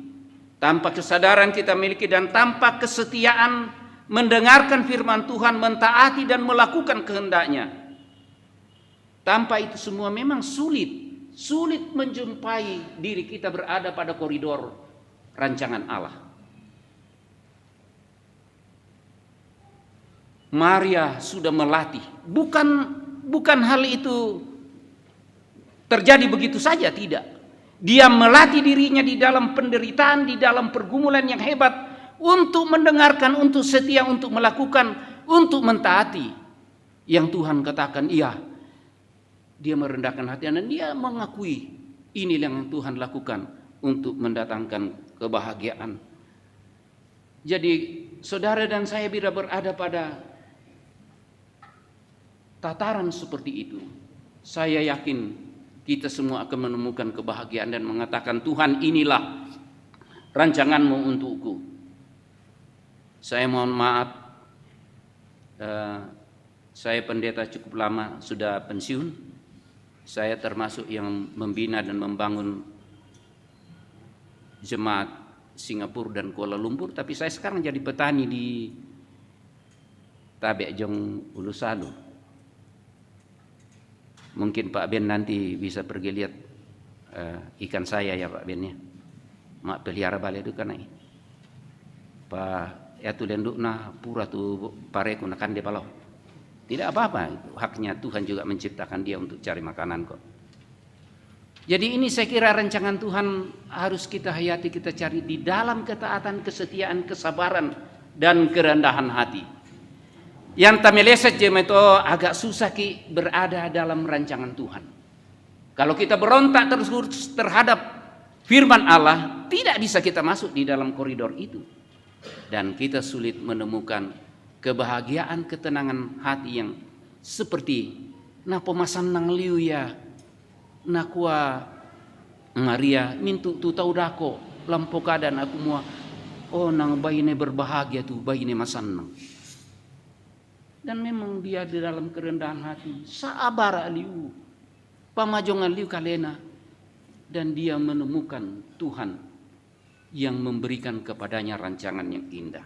tanpa kesadaran kita miliki, dan tanpa kesetiaan mendengarkan firman Tuhan, mentaati dan melakukan kehendaknya, tanpa itu semua memang sulit menjumpai diri kita berada pada koridor rancangan Allah. Maria sudah melatih, bukan hal itu terjadi begitu saja, tidak. Dia melatih dirinya di dalam penderitaan, di dalam pergumulan yang hebat, untuk mendengarkan, untuk setia, untuk melakukan, untuk mentaati yang Tuhan katakan. Iya, dia merendahkan hati dan dia mengakui ini yang Tuhan lakukan untuk mendatangkan kebahagiaan. Jadi saudara dan saya bila berada pada tataran seperti itu, saya yakin kita semua akan menemukan kebahagiaan dan mengatakan, Tuhan, inilah rancangan-Mu untukku. Saya mohon maaf, saya pendeta cukup lama sudah pensiun. Saya termasuk yang membina dan membangun jemaat Singapura dan Kuala Lumpur, tapi saya sekarang jadi petani di Tabek Jong Ulusalu. Mungkin Pak Ben nanti bisa pergi lihat ikan saya ya Pak Ben ya. Mak pelihara balik itu kan Pak ya tu lenduk nah pura tu pareku nakan dia palau. Tidak apa-apa, itu haknya Tuhan juga menciptakan dia untuk cari makanan kok. Jadi ini saya kira rancangan Tuhan harus kita hayati, kita cari di dalam ketaatan, kesetiaan, kesabaran dan kerendahan hati. Yang tameleset jem itu agak susah ki berada dalam rancangan Tuhan. Kalau kita berontak terus terhadap firman Allah, tidak bisa kita masuk di dalam koridor itu. Dan kita sulit menemukan kebahagiaan, ketenangan hati yang seperti na pemasan nang liu ya nakua Maria mintu tu tau dako lampo keadaan aku mua oh nang bayi ne berbahagia tu bayi ne masan nang. Dan memang dia di dalam kerendahan hati, sabar liu, pamajongan liu kalena, dan dia menemukan Tuhan yang memberikan kepadanya rancangan yang indah.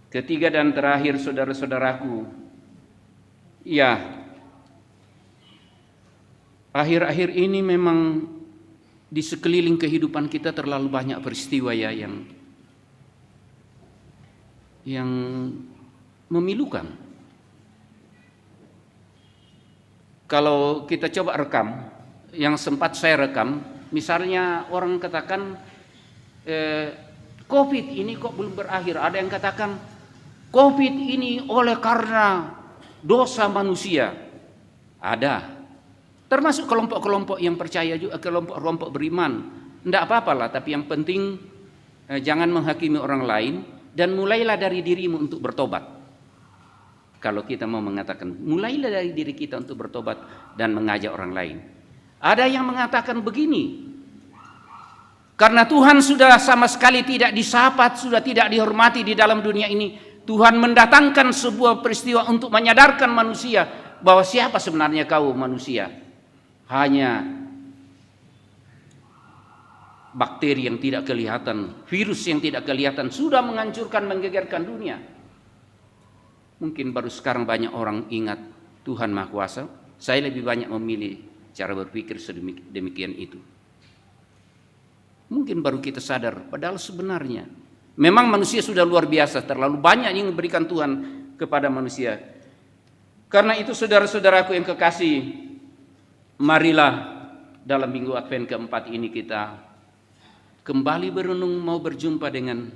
Ketiga dan terakhir saudara-saudaraku, ya, akhir-akhir ini memang di sekeliling kehidupan kita terlalu banyak peristiwa ya yang memilukan. Kalau kita coba rekam, yang sempat saya rekam, misalnya orang katakan COVID ini kok belum berakhir. Ada yang katakan COVID ini oleh karena dosa manusia. Ada. Termasuk kelompok-kelompok yang percaya juga, kelompok-kelompok beriman. Tidak apa-apalah, tapi yang penting jangan menghakimi orang lain dan mulailah dari dirimu untuk bertobat. Kalau kita mau mengatakan, mulailah dari diri kita untuk bertobat dan mengajak orang lain. Ada yang mengatakan begini, karena Tuhan sudah sama sekali tidak disapa, sudah tidak dihormati di dalam dunia ini, Tuhan mendatangkan sebuah peristiwa untuk menyadarkan manusia bahwa siapa sebenarnya kau manusia. Hanya bakteri yang tidak kelihatan, virus yang tidak kelihatan sudah menghancurkan, menggegerkan dunia. Mungkin baru sekarang banyak orang ingat Tuhan Maha Kuasa. Saya lebih banyak memilih cara berpikir sedemikian itu. Mungkin baru kita sadar, padahal sebenarnya memang manusia sudah luar biasa, terlalu banyak yang diberikan Tuhan kepada manusia. Karena itu saudara-saudaraku yang kekasih, marilah dalam minggu Advent keempat ini kita kembali berenung mau berjumpa dengan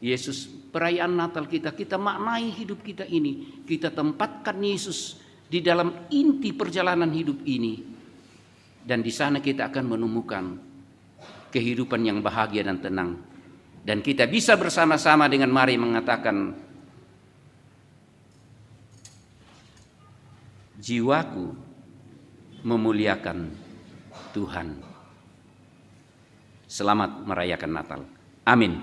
Yesus. Perayaan Natal kita maknai hidup kita ini, kita tempatkan Yesus di dalam inti perjalanan hidup ini, dan di sana kita akan menemukan kehidupan yang bahagia dan tenang. Dan kita bisa bersama-sama dengan mari mengatakan, jiwaku memuliakan Tuhan. Selamat merayakan Natal. Amin.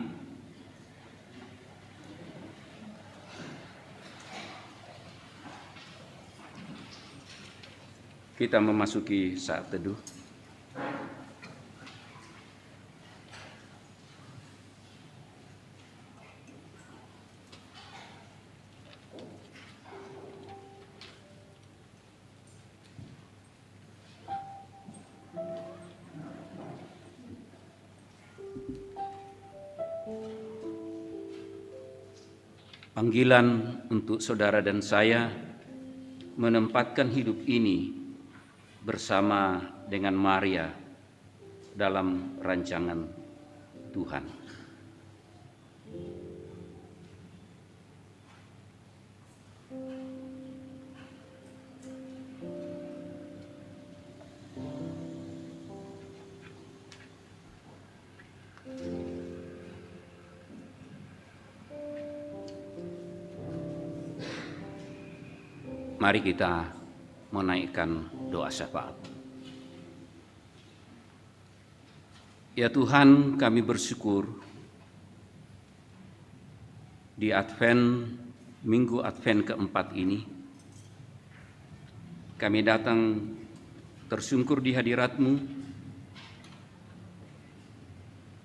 Kita memasuki saat teduh. Panggilan untuk saudara dan saya menempatkan hidup ini bersama dengan Maria dalam rancangan Tuhan. Mari kita menaikkan doa syafaat. Ya Tuhan, kami bersyukur di Minggu Advent keempat ini, kami datang tersungkur di hadirat-Mu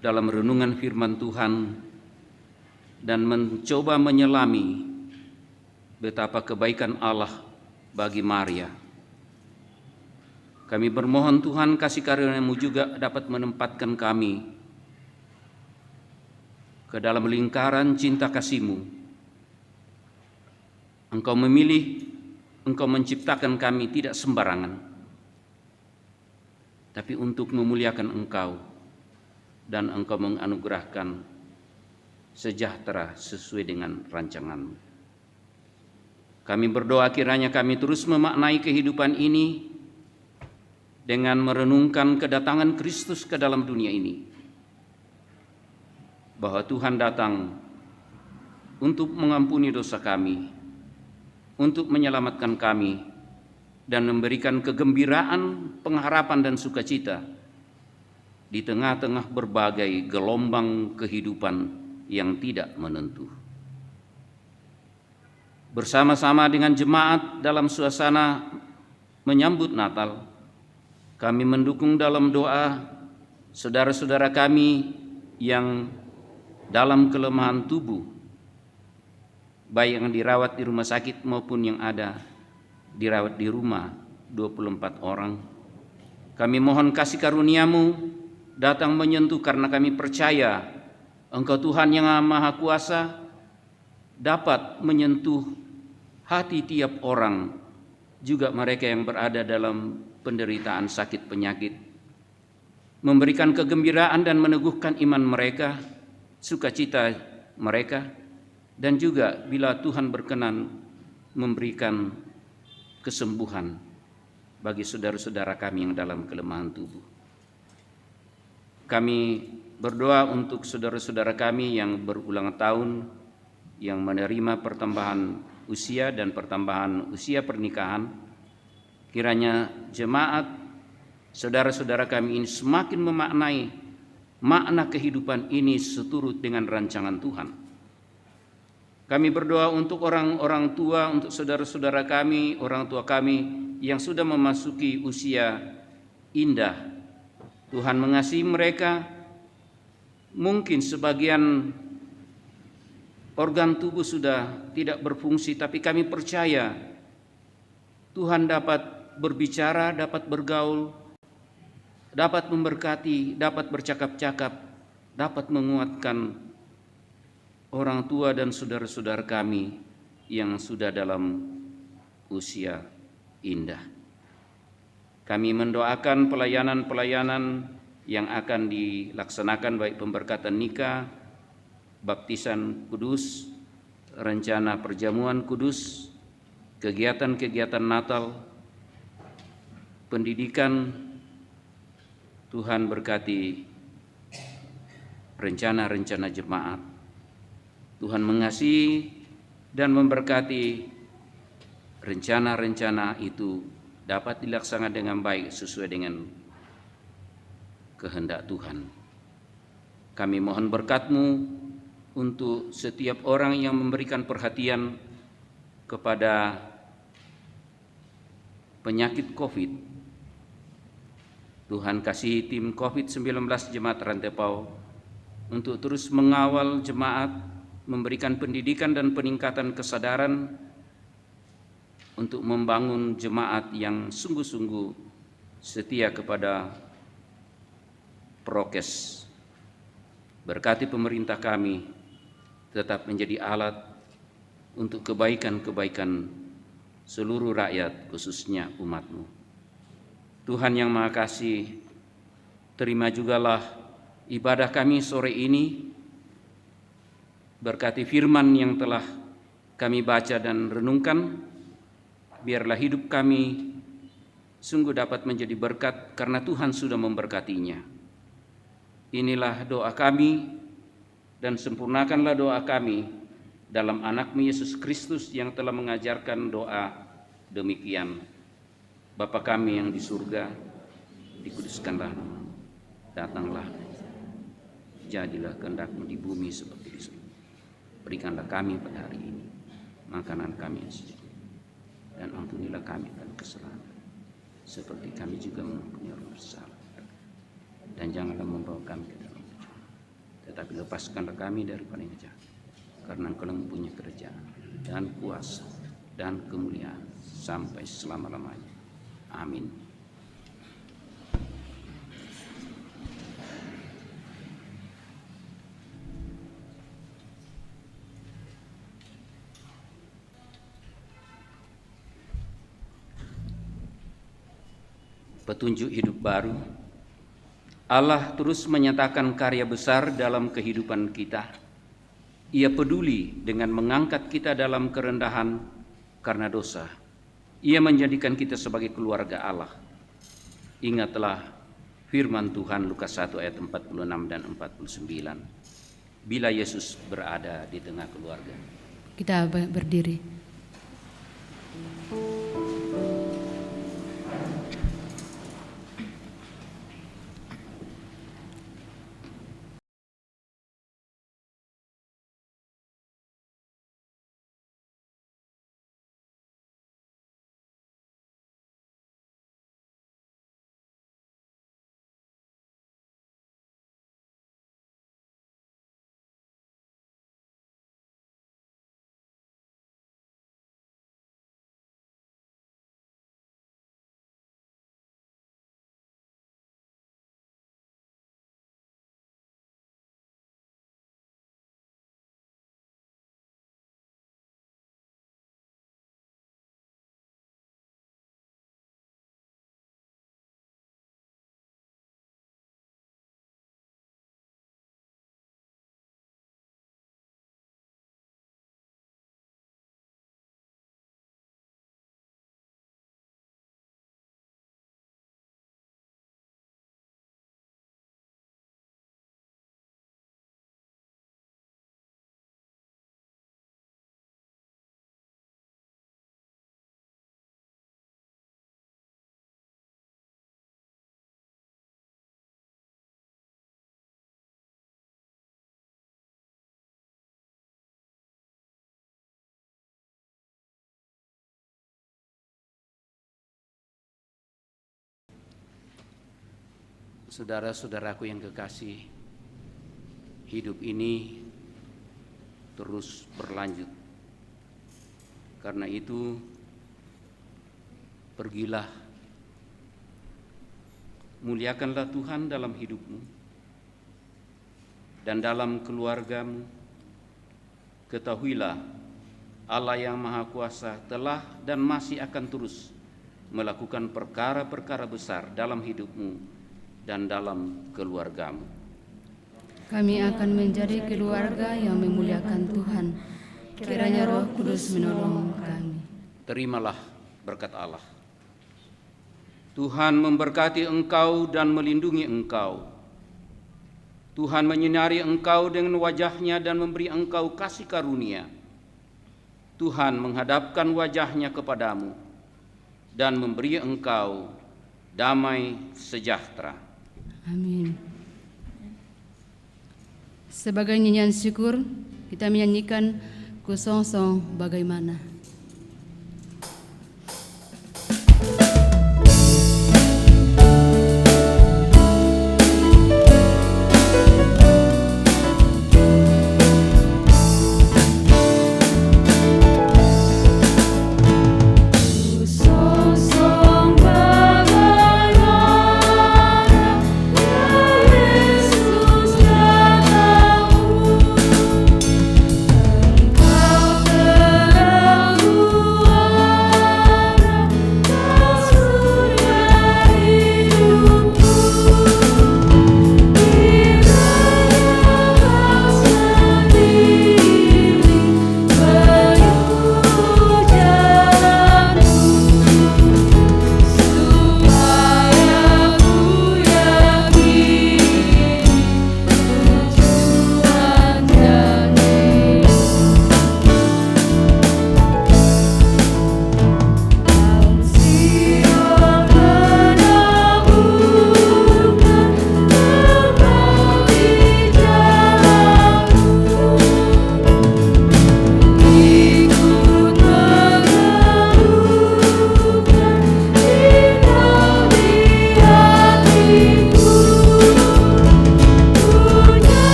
dalam renungan firman Tuhan dan mencoba menyelami betapa kebaikan Allah bagi Maria. Kami bermohon Tuhan, kasih karunia-Mu juga dapat menempatkan kami ke dalam lingkaran cinta kasih-Mu. Engkau memilih, Engkau menciptakan kami tidak sembarangan, tapi untuk memuliakan Engkau, dan Engkau menganugerahkan sejahtera sesuai dengan rancangan-Mu. Kami berdoa kiranya kami terus memaknai kehidupan ini dengan merenungkan kedatangan Kristus ke dalam dunia ini. Bahwa Tuhan datang untuk mengampuni dosa kami, untuk menyelamatkan kami, dan memberikan kegembiraan, pengharapan, dan sukacita di tengah-tengah berbagai gelombang kehidupan yang tidak menentu. Bersama-sama dengan jemaat dalam suasana menyambut Natal, kami mendukung dalam doa saudara-saudara kami yang dalam kelemahan tubuh, baik yang dirawat di rumah sakit maupun yang ada dirawat di rumah, 24 orang. Kami mohon kasih karunia-Mu datang menyentuh, karena kami percaya Engkau Tuhan yang Maha Kuasa dapat menyentuh hati tiap orang, juga mereka yang berada dalam penderitaan sakit penyakit, memberikan kegembiraan dan meneguhkan iman mereka, sukacita mereka, dan juga bila Tuhan berkenan memberikan kesembuhan bagi saudara-saudara kami yang dalam kelemahan tubuh. Kami berdoa untuk saudara-saudara kami yang berulang tahun, yang menerima pertambahan usia dan pertambahan usia pernikahan. Kiranya jemaat, saudara-saudara kami ini semakin memaknai makna kehidupan ini seturut dengan rancangan Tuhan. Kami berdoa untuk orang-orang tua, untuk saudara-saudara kami, orang tua kami yang sudah memasuki usia indah. Tuhan mengasihi mereka. Mungkin sebagian organ tubuh sudah tidak berfungsi, tapi kami percaya Tuhan dapat berbicara, dapat bergaul, dapat memberkati, dapat bercakap-cakap, dapat menguatkan orang tua dan saudara-saudara kami yang sudah dalam usia indah. Kami mendoakan pelayanan-pelayanan yang akan dilaksanakan, baik pemberkatan nikah, baptisan kudus, rencana perjamuan kudus, kegiatan-kegiatan Natal, pendidikan. Tuhan berkati rencana-rencana jemaat. Tuhan mengasihi dan memberkati rencana-rencana itu dapat dilaksanakan dengan baik sesuai dengan kehendak Tuhan. Kami mohon berkat-Mu untuk setiap orang yang memberikan perhatian kepada penyakit COVID. Tuhan kasihi tim COVID-19 Jemaat Rantepau untuk terus mengawal jemaat, memberikan pendidikan dan peningkatan kesadaran untuk membangun jemaat yang sungguh-sungguh setia kepada prokes. Berkati pemerintah kami tetap menjadi alat untuk kebaikan-kebaikan seluruh rakyat, khususnya umat-Mu. Tuhan yang Maha Kasih, terima jugalah ibadah kami sore ini. Berkati firman yang telah kami baca dan renungkan, biarlah hidup kami sungguh dapat menjadi berkat karena Tuhan sudah memberkatinya. Inilah doa kami, dan sempurnakanlah doa kami dalam anak-Mu Yesus Kristus yang telah mengajarkan doa demikian. Bapa kami yang di surga, dikuduskanlah nama-Mu, datanglah, jadilah kehendak-Mu di bumi seperti di surga. Berikanlah kami pada hari ini makanan kami yang secukupnya, dan ampunilah kami akan kesalahan, seperti kami juga mengampuni orang bersalah. Dan janganlah membawa kami ke dalam pencobaan, tetapi lepaskanlah kami daripada yang jahat, karena Engkau mempunyai kerajaan dan kuasa dan kemuliaan sampai selama-lamanya. Amin. Petunjuk hidup baru. Allah terus menyatakan karya besar dalam kehidupan kita. Ia peduli dengan mengangkat kita dalam kerendahan karena dosa. Ia menjadikan kita sebagai keluarga Allah. Ingatlah firman Tuhan Lukas 1 ayat 46 dan 49. Bila Yesus berada di tengah keluarga. Kita berdiri. Saudara-saudaraku yang kekasih, hidup ini terus berlanjut. Karena itu, pergilah, muliakanlah Tuhan dalam hidupmu dan dalam keluargamu. Ketahuilah, Allah yang Maha Kuasa telah dan masih akan terus melakukan perkara-perkara besar dalam hidupmu dan dalam keluargamu. Kami akan menjadi keluarga yang memuliakan Tuhan. Kiranya Roh Kudus menolong kami. Terimalah berkat Allah. Tuhan memberkati engkau dan melindungi engkau. Tuhan menyinari engkau dengan wajah-Nya dan memberi engkau kasih karunia. Tuhan menghadapkan wajah-Nya kepadamu dan memberi engkau damai sejahtera. Amin. Sebagai nyanyian syukur, kita menyanyikan Kusongsong Bagaimana.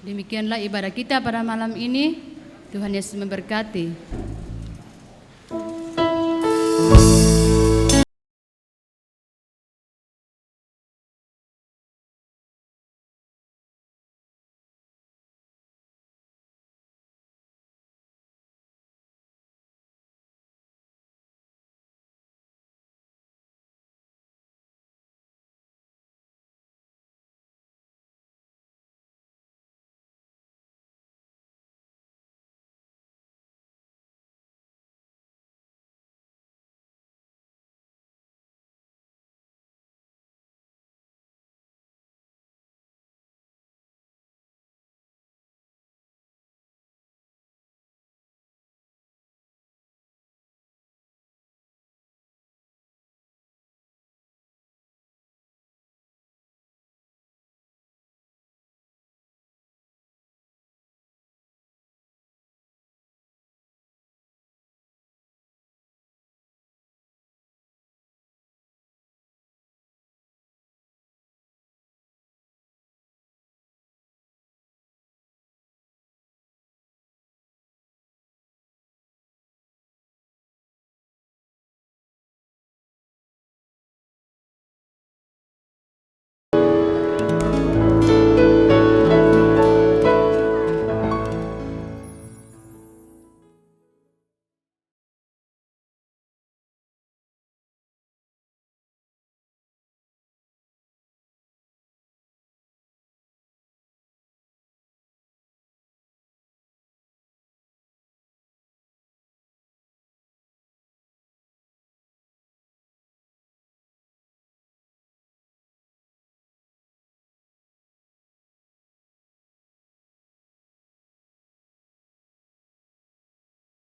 Demikianlah ibadah kita pada malam ini. Tuhan Yesus memberkati.